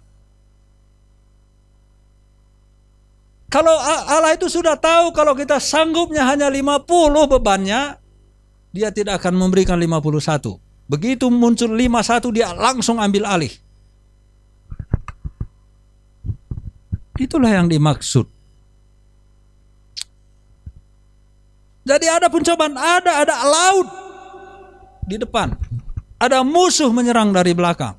Kalau Allah itu sudah tahu kalau kita sanggupnya hanya 50 bebannya, dia tidak akan memberikan 51. Begitu muncul 51 dia langsung ambil alih. Itulah yang dimaksud. Jadi ada pencobaan, ada laut di depan. Ada musuh menyerang dari belakang.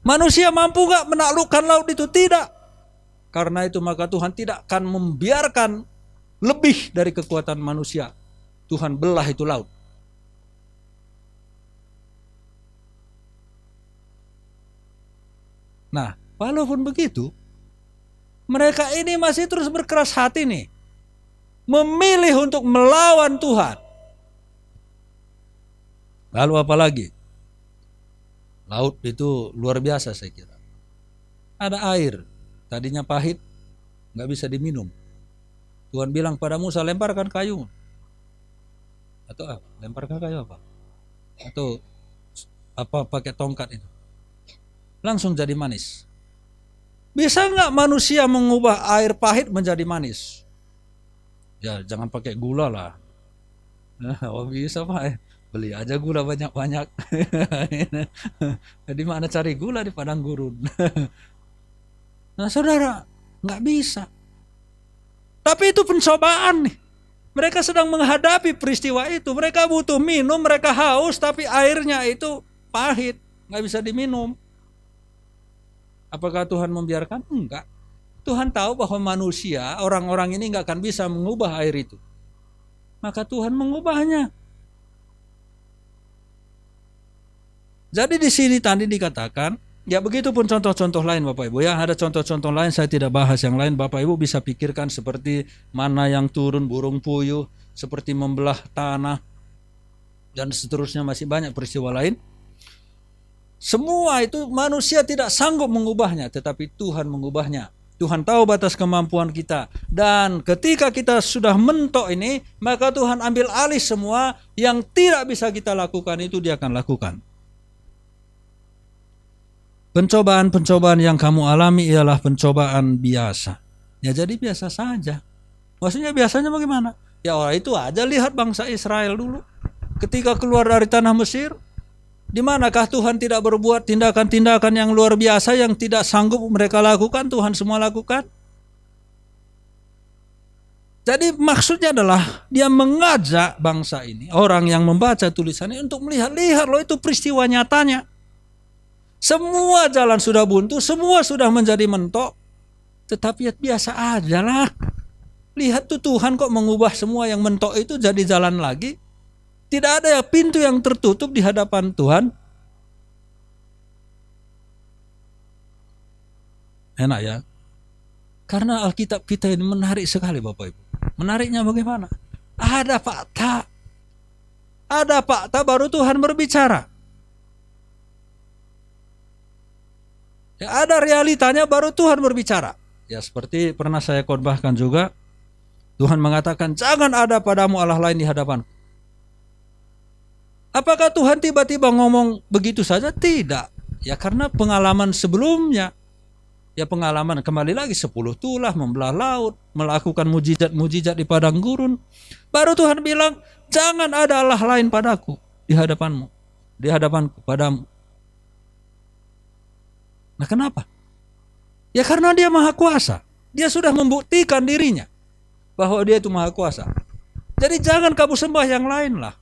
Manusia mampu gak menaklukkan laut itu? Tidak. Karena itu maka Tuhan tidak akan membiarkan lebih dari kekuatan manusia. Tuhan belah itu laut. Nah, walaupun begitu, mereka ini masih terus berkeras hati nih. Memilih untuk melawan Tuhan. Lalu apa lagi? Laut itu luar biasa saya kira. Ada air, tadinya pahit, nggak bisa diminum. Tuhan bilang pada Musa, lemparkan kayu. Atau apa? Lemparkan kayu apa? Atau apa pakai tongkat itu? Langsung jadi manis. Bisa nggak manusia mengubah air pahit menjadi manis? Ya jangan pakai gula lah. Nah, bisa Pak. Beli aja gula banyak-banyak. Di mana cari gula di padang gurun? Nah saudara, nggak bisa. Tapi itu pencobaan nih. Mereka sedang menghadapi peristiwa itu. Mereka butuh minum, mereka haus, tapi airnya itu pahit, nggak bisa diminum. Apakah Tuhan membiarkan? Enggak. Tuhan tahu bahwa manusia, orang-orang ini nggak akan bisa mengubah air itu. Maka Tuhan mengubahnya. Jadi di sini tadi dikatakan, ya begitupun contoh-contoh lain Bapak Ibu. Ya ada contoh-contoh lain, saya tidak bahas yang lain. Bapak Ibu bisa pikirkan seperti mana yang turun, burung puyuh, seperti membelah tanah, dan seterusnya, masih banyak peristiwa lain. Semua itu manusia tidak sanggup mengubahnya, tetapi Tuhan mengubahnya. Tuhan tahu batas kemampuan kita. Dan ketika kita sudah mentok ini, maka Tuhan ambil alih semua yang tidak bisa kita lakukan, itu Dia akan lakukan. Pencobaan-pencobaan yang kamu alami ialah pencobaan biasa. Ya jadi biasa saja. Maksudnya biasanya bagaimana? Ya orang itu aja, lihat bangsa Israel dulu. Ketika keluar dari tanah Mesir, di manakah Tuhan tidak berbuat tindakan-tindakan yang luar biasa yang tidak sanggup mereka lakukan, Tuhan semua lakukan. Jadi maksudnya adalah Dia mengajak bangsa ini, orang yang membaca tulisannya, untuk melihat-lihat loh itu peristiwa nyatanya. Semua jalan sudah buntu, semua sudah menjadi mentok, tetapi biasa aja lah. Lihat tuh Tuhan kok mengubah semua yang mentok itu jadi jalan lagi. Tidak ada pintu yang tertutup di hadapan Tuhan. Enak ya? Karena Alkitab kita ini menarik sekali Bapak Ibu. Menariknya bagaimana? Ada fakta. Ada fakta baru Tuhan berbicara. Ya, ada realitanya baru Tuhan berbicara. Ya seperti pernah saya khotbahkan juga, Tuhan mengatakan jangan ada padamu Allah lain di hadapan. Apakah Tuhan tiba-tiba ngomong begitu saja? Tidak. Ya karena pengalaman sebelumnya. Ya pengalaman kembali lagi 10 tulah, membelah laut, melakukan mujizat-mujizat di padang gurun. Baru Tuhan bilang jangan ada Allah lain padaku di hadapanmu. di hadapan padamu. Nah kenapa? Ya karena dia maha kuasa. Dia sudah membuktikan dirinya bahwa dia itu maha kuasa. Jadi jangan kamu sembah yang lain lah.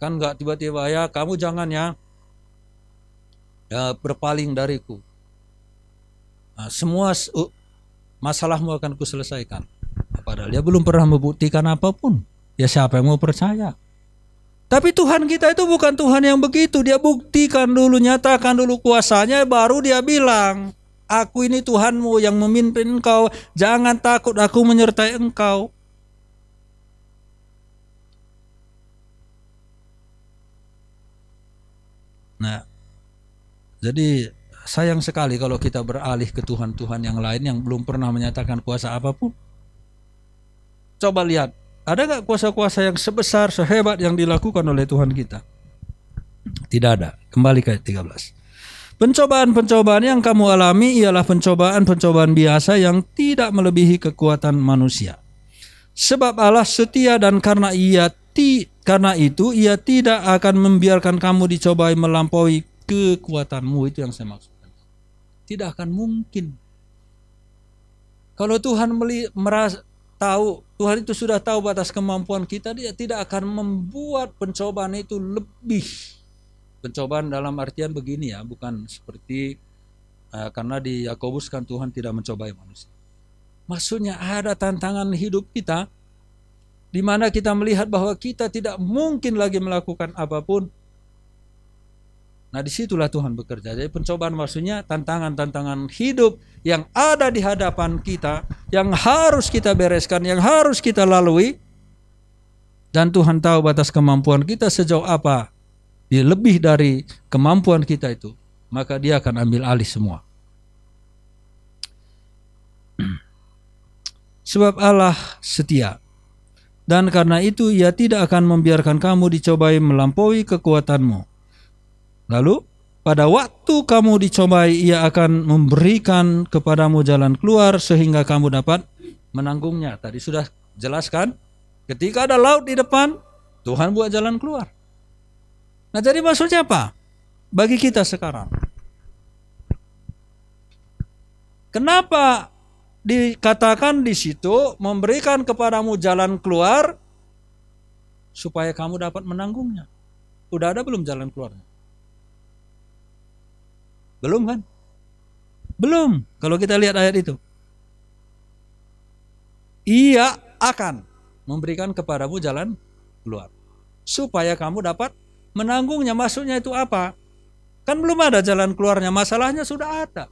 Kan nggak tiba-tiba ya kamu jangan ya berpaling dariku. Nah, semua masalahmu akan kuselesaikan. Padahal dia belum pernah membuktikan apapun. Ya siapa yang mau percaya? Tapi Tuhan kita itu bukan Tuhan yang begitu. Dia buktikan dulu, nyatakan dulu kuasanya, baru dia bilang, aku ini Tuhanmu yang memimpin engkau. Jangan takut, aku menyertai engkau. Nah, jadi sayang sekali kalau kita beralih ke Tuhan-Tuhan yang lain yang belum pernah menyatakan kuasa apapun. Coba lihat, ada gak kuasa-kuasa yang sebesar, sehebat yang dilakukan oleh Tuhan kita? Tidak ada. Kembali ke ayat 13. Pencobaan-pencobaan yang kamu alami ialah pencobaan-pencobaan biasa yang tidak melebihi kekuatan manusia. Sebab Allah setia dan karena itu ia tidak akan membiarkan kamu dicobai melampaui kekuatanmu. Itu yang saya maksudkan. Tidak akan mungkin. Kalau Tuhan merasa tahu, Tuhan itu sudah tahu batas kemampuan kita, dia tidak akan membuat pencobaan itu lebih. Pencobaan dalam artian begini ya, bukan seperti karena di Yakobus kan Tuhan tidak mencobai manusia. Maksudnya ada tantangan hidup kita di mana kita melihat bahwa kita tidak mungkin lagi melakukan apapun. Nah disitulah Tuhan bekerja. Jadi pencobaan maksudnya tantangan-tantangan hidup yang ada di hadapan kita, yang harus kita bereskan, yang harus kita lalui. Dan Tuhan tahu batas kemampuan kita sejauh apa. Dia lebih dari kemampuan kita itu, maka dia akan ambil alih semua. Sebab Allah setia. Dan karena itu ia tidak akan membiarkan kamu dicobai melampaui kekuatanmu. Lalu pada waktu kamu dicobai, ia akan memberikan kepadamu jalan keluar sehingga kamu dapat menanggungnya. Tadi sudah jelaskan, ketika ada laut di depan, Tuhan buat jalan keluar. Nah jadi maksudnya apa? Bagi kita sekarang, kenapa dikatakan di situ memberikan kepadamu jalan keluar supaya kamu dapat menanggungnya? Udah ada belum jalan keluarnya? Belum kan? Belum. Kalau kita lihat ayat itu, ia akan memberikan kepadamu jalan keluar supaya kamu dapat menanggungnya. Maksudnya itu apa? Kan belum ada jalan keluarnya, masalahnya sudah ada.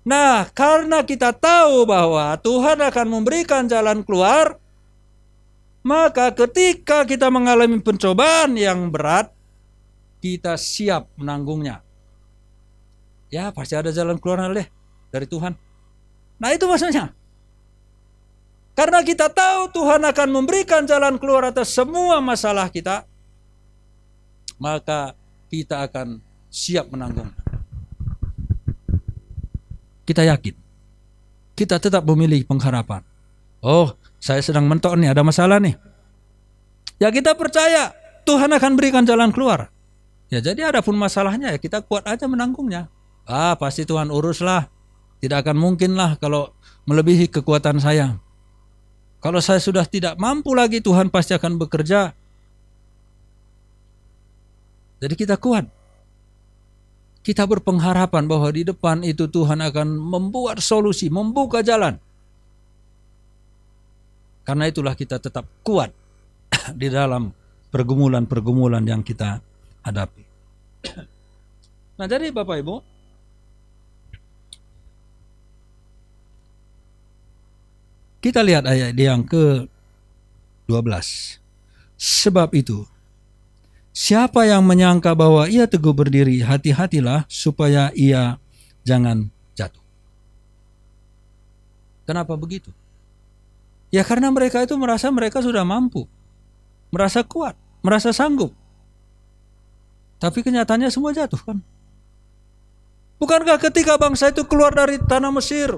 Nah, karena kita tahu bahwa Tuhan akan memberikan jalan keluar, maka ketika kita mengalami pencobaan yang berat, kita siap menanggungnya. Ya, pasti ada jalan keluar deh dari Tuhan. Nah, itu maksudnya. Karena kita tahu Tuhan akan memberikan jalan keluar atas semua masalah kita, maka kita akan siap menanggung. Kita yakin. Kita tetap memiliki pengharapan. Oh, saya sedang mentok nih, ada masalah nih. Ya kita percaya Tuhan akan berikan jalan keluar. Ya jadi ada pun masalahnya ya kita kuat aja menanggungnya. Pasti Tuhan uruslah. Tidak akan mungkin lah kalau melebihi kekuatan saya. Kalau saya sudah tidak mampu lagi, Tuhan pasti akan bekerja. Jadi kita kuat. Kita berpengharapan bahwa di depan itu Tuhan akan membuat solusi, membuka jalan. Karena itulah kita tetap kuat di dalam pergumulan-pergumulan yang kita hadapi. Nah jadi Bapak Ibu, kita lihat ayat yang ke-12. Sebab itu, siapa yang menyangka bahwa ia teguh berdiri, hati-hatilah supaya ia jangan jatuh. Kenapa begitu? Ya karena mereka itu merasa mereka sudah mampu, merasa kuat, merasa sanggup. Tapi kenyataannya semua jatuh kan? Bukankah ketika bangsa itu keluar dari tanah Mesir,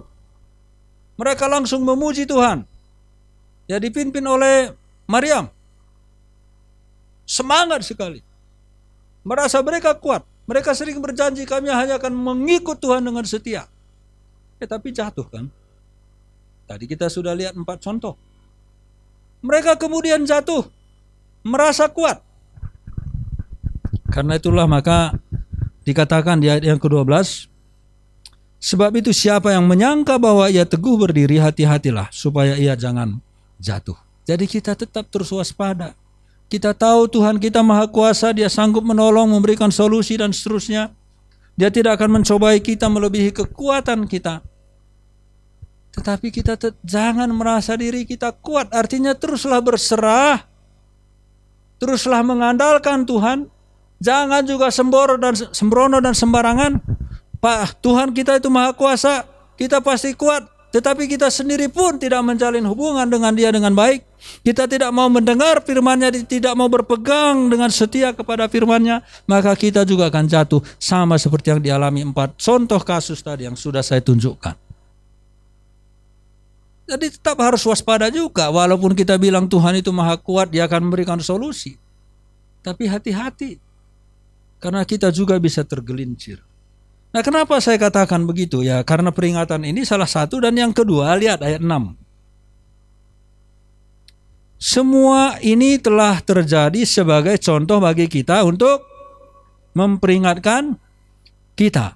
mereka langsung memuji Tuhan. Ya dipimpin oleh Maryam. semangat sekali. Merasa mereka kuat. Mereka sering berjanji kami hanya akan mengikut Tuhan dengan setia. Tapi jatuh kan. Tadi kita sudah lihat 4 contoh. Mereka kemudian jatuh. Merasa kuat. Karena itulah maka dikatakan di ayat yang ke-12. Sebab itu siapa yang menyangka bahwa ia teguh berdiri, hati-hatilah supaya ia jangan jatuh. Jadi kita tetap terus waspada. Kita tahu Tuhan kita Maha Kuasa, Dia sanggup menolong, memberikan solusi dan seterusnya. Dia tidak akan mencobai kita melebihi kekuatan kita. Tetapi kita jangan merasa diri kita kuat. Artinya teruslah berserah. Teruslah mengandalkan Tuhan. Jangan juga sembrono dan sembarangan. Pak, Tuhan kita itu Maha Kuasa. Kita pasti kuat. Tetapi kita sendiri pun tidak menjalin hubungan dengan Dia dengan baik. Kita tidak mau mendengar firman-Nya, tidak mau berpegang dengan setia kepada firman-Nya, maka kita juga akan jatuh sama seperti yang dialami 4 contoh kasus tadi yang sudah saya tunjukkan. Jadi tetap harus waspada juga, walaupun kita bilang Tuhan itu Maha Kuat, Dia akan memberikan solusi. Tapi hati-hati, karena kita juga bisa tergelincir. Nah, kenapa saya katakan begitu? Ya, karena peringatan ini salah satu, dan yang kedua, lihat ayat 6. Semua ini telah terjadi sebagai contoh bagi kita untuk memperingatkan kita,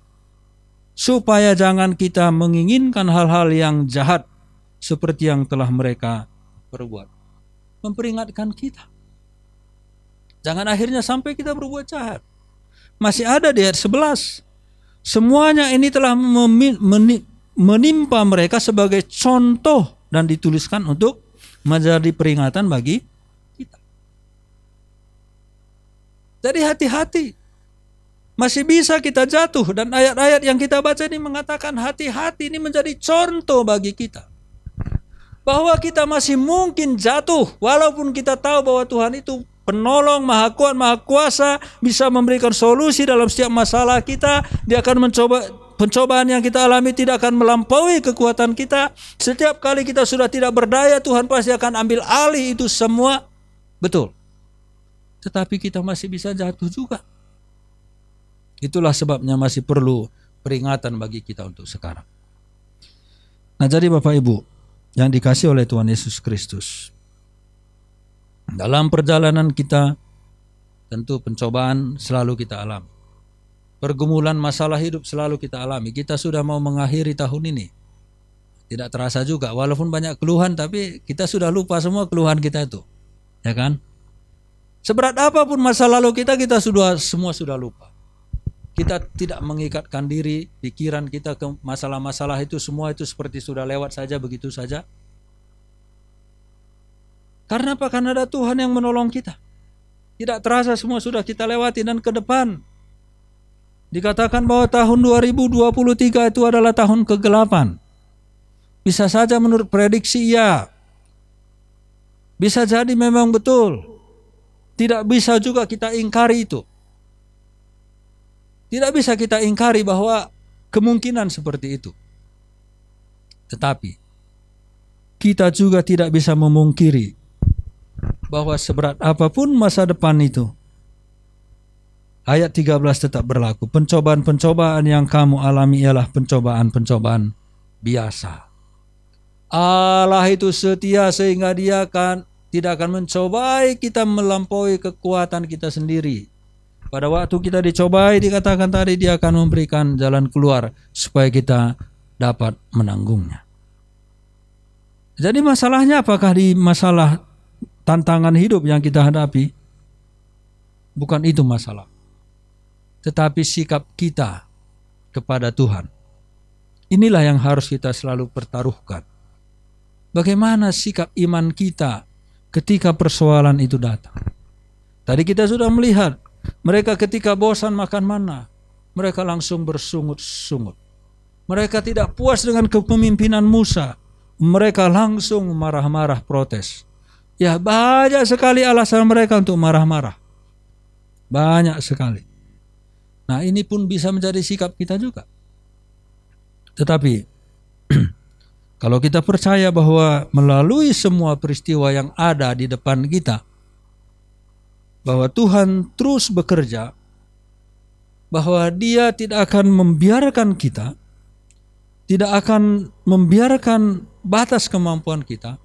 supaya jangan kita menginginkan hal-hal yang jahat seperti yang telah mereka perbuat. Memperingatkan kita. Jangan akhirnya sampai kita berbuat jahat. Masih ada di ayat 11. Semuanya ini telah menimpa mereka sebagai contoh dan dituliskan untuk menjadi peringatan bagi kita. Jadi hati-hati. Masih bisa kita jatuh, dan ayat-ayat yang kita baca ini mengatakan hati-hati, ini menjadi contoh bagi kita. Bahwa kita masih mungkin jatuh walaupun kita tahu bahwa Tuhan itu penolong, Maha Kuat, Maha Kuasa, bisa memberikan solusi dalam setiap masalah kita. Dia akan pencobaan yang kita alami tidak akan melampaui kekuatan kita. Setiap kali kita sudah tidak berdaya, Tuhan pasti akan ambil alih itu semua. Betul. Tetapi kita masih bisa jatuh juga. Itulah sebabnya masih perlu peringatan bagi kita untuk sekarang. Nah, jadi Bapak Ibu yang dikasihi oleh Tuhan Yesus Kristus, dalam perjalanan kita tentu pencobaan selalu kita alami. Pergumulan masalah hidup selalu kita alami. Kita sudah mau mengakhiri tahun ini. Tidak terasa juga, walaupun banyak keluhan, tapi kita sudah lupa semua keluhan kita itu. Ya kan? Seberat apapun masa lalu kita semua sudah lupa. Kita tidak mengikatkan diri, pikiran kita ke masalah-masalah itu, semua itu seperti sudah lewat saja, begitu saja. Karena apa? Karena ada Tuhan yang menolong kita. Tidak terasa semua sudah kita lewati, dan ke depan dikatakan bahwa tahun 2023 itu adalah tahun ke-8. Bisa saja menurut prediksi ya. Bisa jadi memang betul. Tidak bisa juga kita ingkari itu. Tidak bisa kita ingkari bahwa kemungkinan seperti itu. Tetapi kita juga tidak bisa memungkiri bahwa seberat apapun masa depan itu, ayat 13 tetap berlaku. Pencobaan-pencobaan yang kamu alami ialah pencobaan-pencobaan biasa. Allah itu setia sehingga Dia tidak akan mencobai kita melampaui kekuatan kita sendiri. Pada waktu kita dicobai, dikatakan tadi, Dia akan memberikan jalan keluar supaya kita dapat menanggungnya. Jadi masalahnya apakah di masalah tantangan hidup yang kita hadapi? Bukan itu masalah. Tetapi sikap kita kepada Tuhan. Inilah yang harus kita selalu pertaruhkan. Bagaimana sikap iman kita ketika persoalan itu datang? Tadi kita sudah melihat, mereka ketika bosan makan mana, mereka langsung bersungut-sungut. Mereka tidak puas dengan kepemimpinan Musa, mereka langsung marah-marah protes. Ya, banyak sekali alasan mereka untuk marah-marah. Banyak sekali. Nah, ini pun bisa menjadi sikap kita juga. Tetapi kalau kita percaya bahwa melalui semua peristiwa yang ada di depan kita, bahwa Tuhan terus bekerja, bahwa Dia tidak akan membiarkan kita, tidak akan membiarkan batas kemampuan kita,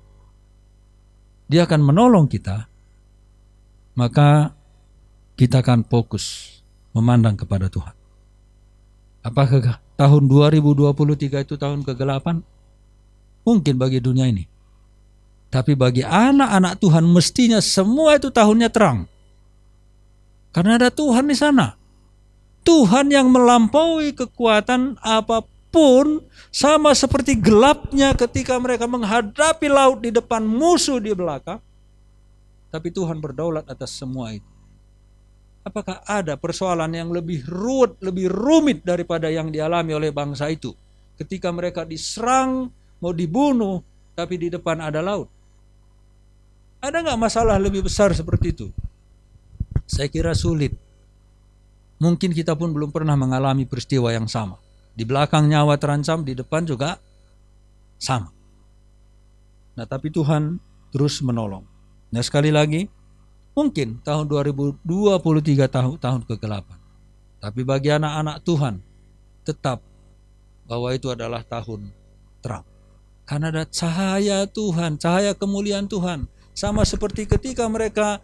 Dia akan menolong kita, maka kita akan fokus memandang kepada Tuhan. Apakah tahun 2023 itu tahun kegelapan? Mungkin bagi dunia ini. Tapi bagi anak-anak Tuhan mestinya semua itu tahunnya terang. Karena ada Tuhan di sana. Tuhan yang melampaui kekuatan apapun, sama seperti gelapnya ketika mereka menghadapi laut di depan, musuh di belakang. Tapi Tuhan berdaulat atas semua itu. Apakah ada persoalan yang lebih ruwet, lebih rumit daripada yang dialami oleh bangsa itu? Ketika mereka diserang, mau dibunuh, tapi di depan ada laut. Ada nggak masalah lebih besar seperti itu? Saya kira sulit. Mungkin kita pun belum pernah mengalami peristiwa yang sama. Di belakang nyawa terancam, di depan juga sama. Nah, tapi Tuhan terus menolong. Nah, sekali lagi, mungkin tahun 2023 tahun kegelapan. Tapi bagi anak-anak Tuhan, tetap bahwa itu adalah tahun terang. Karena ada cahaya Tuhan, cahaya kemuliaan Tuhan. Sama seperti ketika mereka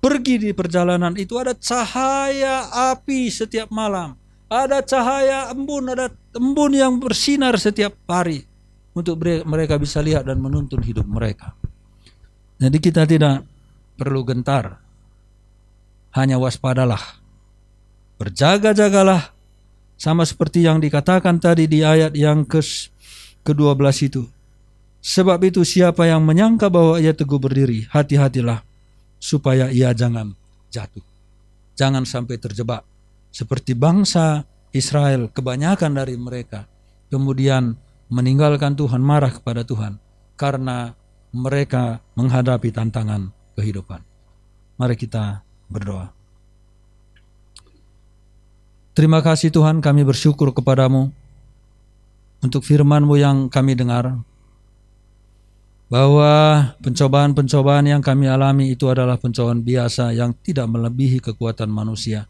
pergi di perjalanan itu, ada cahaya api setiap malam. Ada cahaya embun, ada embun yang bersinar setiap hari. Untuk mereka bisa lihat dan menuntun hidup mereka. Jadi kita tidak perlu gentar. Hanya waspadalah. Berjaga-jagalah. Sama seperti yang dikatakan tadi di ayat yang ke-12 itu. Sebab itu siapa yang menyangka bahwa ia teguh berdiri, hati-hatilah supaya ia jangan jatuh. Jangan sampai terjebak. Seperti bangsa Israel, kebanyakan dari mereka kemudian meninggalkan Tuhan, marah kepada Tuhan karena mereka menghadapi tantangan kehidupan. Mari kita berdoa. Terima kasih Tuhan, kami bersyukur kepadamu untuk firman-Mu yang kami dengar, bahwa pencobaan-pencobaan yang kami alami itu adalah pencobaan biasa yang tidak melebihi kekuatan manusia.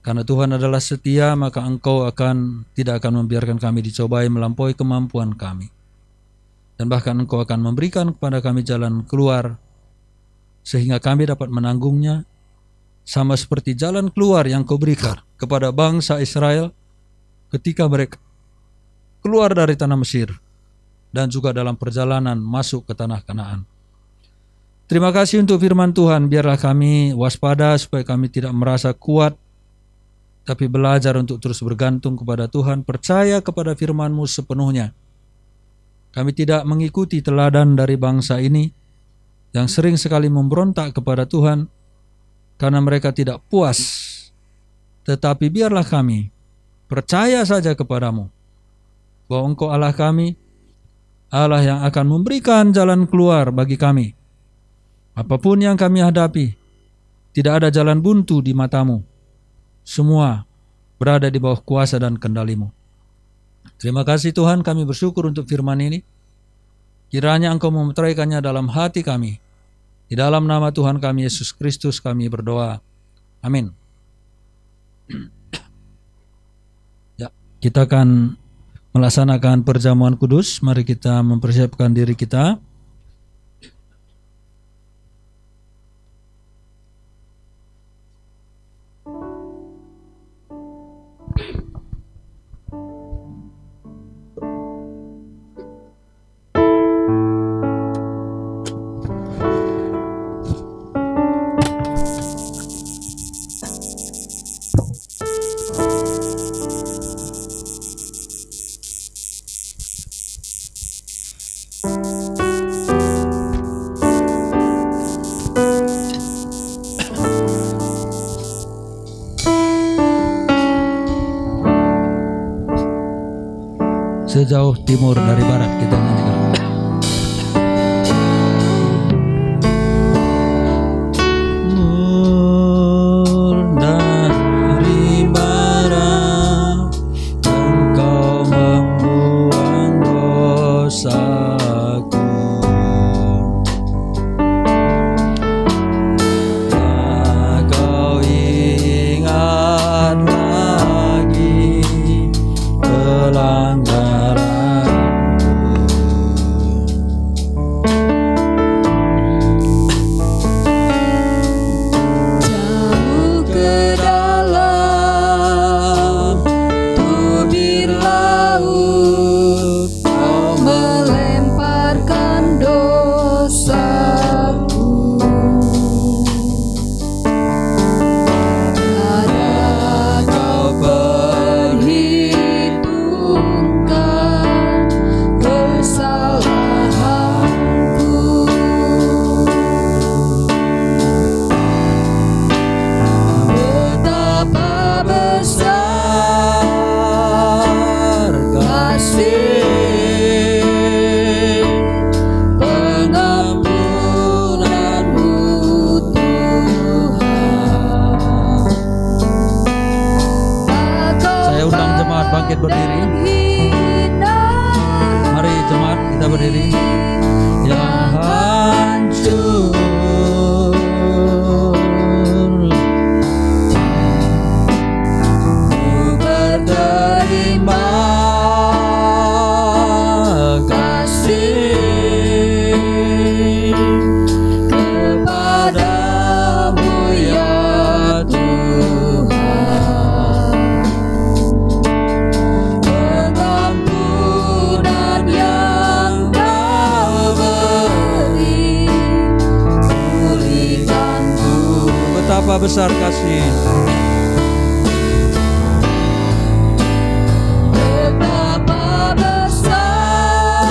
Karena Tuhan adalah setia, maka Engkau tidak akan membiarkan kami dicobai melampaui kemampuan kami. Dan bahkan Engkau akan memberikan kepada kami jalan keluar, sehingga kami dapat menanggungnya, sama seperti jalan keluar yang Kau berikan kepada bangsa Israel ketika mereka keluar dari tanah Mesir, dan juga dalam perjalanan masuk ke tanah Kanaan. Terima kasih untuk firman Tuhan. Biarlah kami waspada supaya kami tidak merasa kuat, tapi belajar untuk terus bergantung kepada Tuhan, percaya kepada firman-Mu sepenuhnya. Kami tidak mengikuti teladan dari bangsa ini yang sering sekali memberontak kepada Tuhan karena mereka tidak puas. Tetapi biarlah kami percaya saja kepadamu, bahwa Engkau Allah kami, Allah yang akan memberikan jalan keluar bagi kami. Apapun yang kami hadapi, tidak ada jalan buntu di mata-Mu. Semua berada di bawah kuasa dan kendali-Mu. Terima kasih Tuhan, kami bersyukur untuk firman ini. Kiranya Engkau memeteraikannya dalam hati kami. Di dalam nama Tuhan kami Yesus Kristus kami berdoa. Amin. Ya, kita akan melaksanakan perjamuan kudus. Mari kita mempersiapkan diri kita. Sejauh timur dari barat kita nyanyikan. Dari barat Engkau membuang dosaku, Betapa besar kasih. Betapa besar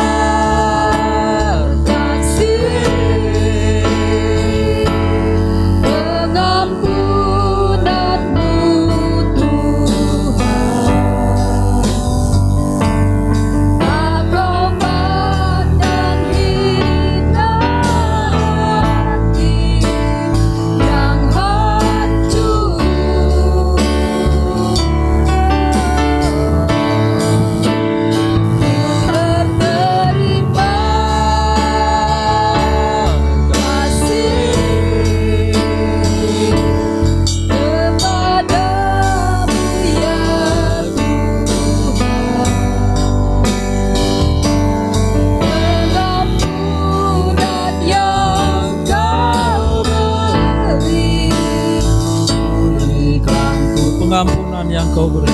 kasih pengampunanmu Tuhan, aromat dan indah hati yang hancur. Berterima kasih kepadamu ya Tuhan, pengampunan yang Kau beri, pulihkanku. Pengampunan yang Kau beri.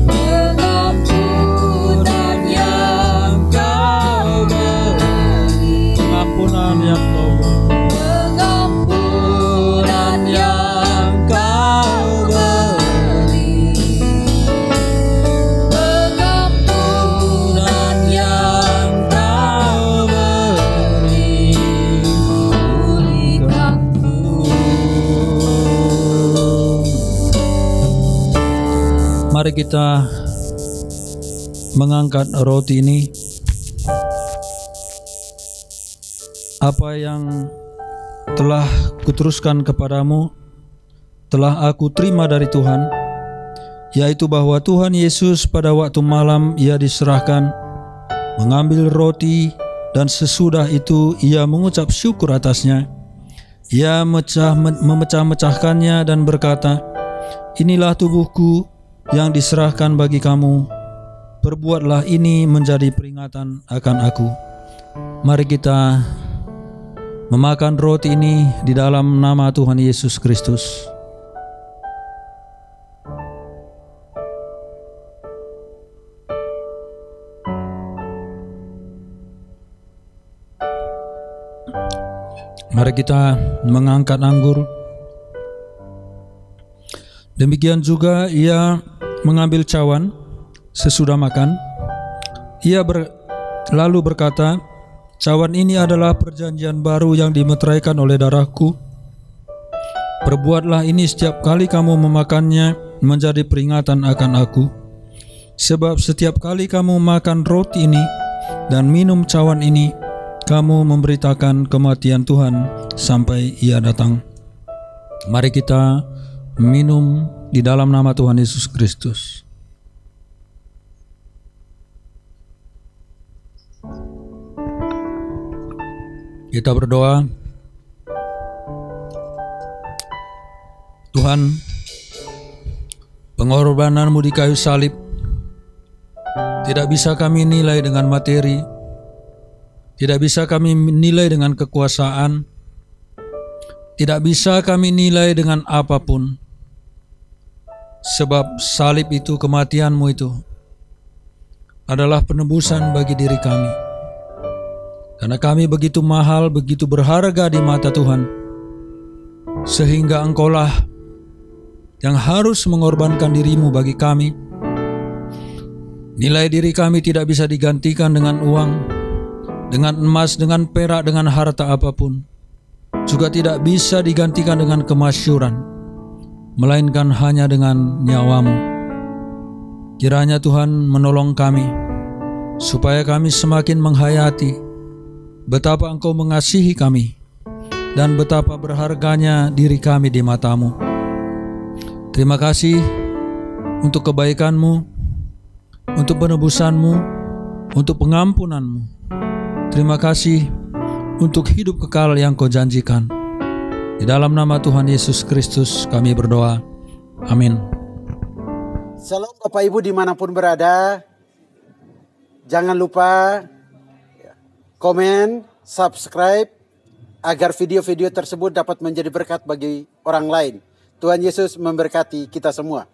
Pengampunan yang Kau beri, Pengampunan yang Kau beri. pengampunan yang Kau beri, pengampunan yang Kau beri, pulihkanku. Mari kita mengangkat roti ini. Apa yang telah kuteruskan kepadamu telah aku terima dari Tuhan, yaitu bahwa Tuhan Yesus pada waktu malam Ia diserahkan, mengambil roti dan sesudah itu Ia mengucap syukur atasnya. Ia memecah-mecahkannya dan berkata, "Inilah tubuhku yang diserahkan bagi kamu. Perbuatlah ini menjadi peringatan akan aku." Mari kita memakan roti ini di dalam nama Tuhan Yesus Kristus. Mari kita mengangkat anggur. Demikian juga Ia mengambil cawan sesudah makan. Ia lalu berkata, "Cawan ini adalah perjanjian baru yang dimeteraikan oleh darahku. Perbuatlah ini setiap kali kamu memakannya menjadi peringatan akan aku. Sebab setiap kali kamu makan roti ini dan minum cawan ini, kamu memberitakan kematian Tuhan sampai Ia datang." Mari kita minum di dalam nama Tuhan Yesus Kristus. Kita berdoa. Tuhan, pengorbanan-Mu di kayu salib tidak bisa kami nilai dengan materi, tidak bisa kami nilai dengan kekuasaan, tidak bisa kami nilai dengan apapun. Sebab salib itu, kematian-Mu itu adalah penebusan bagi diri kami. Karena kami begitu mahal, begitu berharga di mata Tuhan, sehingga Engkaulah yang harus mengorbankan diri-Mu bagi kami. Nilai diri kami tidak bisa digantikan dengan uang, dengan emas, dengan perak, dengan harta apapun. Juga tidak bisa digantikan dengan kemasyhuran, melainkan hanya dengan nyawa-Mu. Kiranya Tuhan menolong kami, supaya kami semakin menghayati betapa Engkau mengasihi kami dan betapa berharganya diri kami di mata-Mu. Terima kasih untuk kebaikan-Mu, untuk penebusan-Mu, untuk pengampunan-Mu. Terima kasih untuk hidup kekal yang Kau janjikan. Di dalam nama Tuhan Yesus Kristus kami berdoa. Amin. Shalom Bapak Ibu dimanapun berada. Jangan lupa komen, subscribe, agar video-video tersebut dapat menjadi berkat bagi orang lain. Tuhan Yesus memberkati kita semua.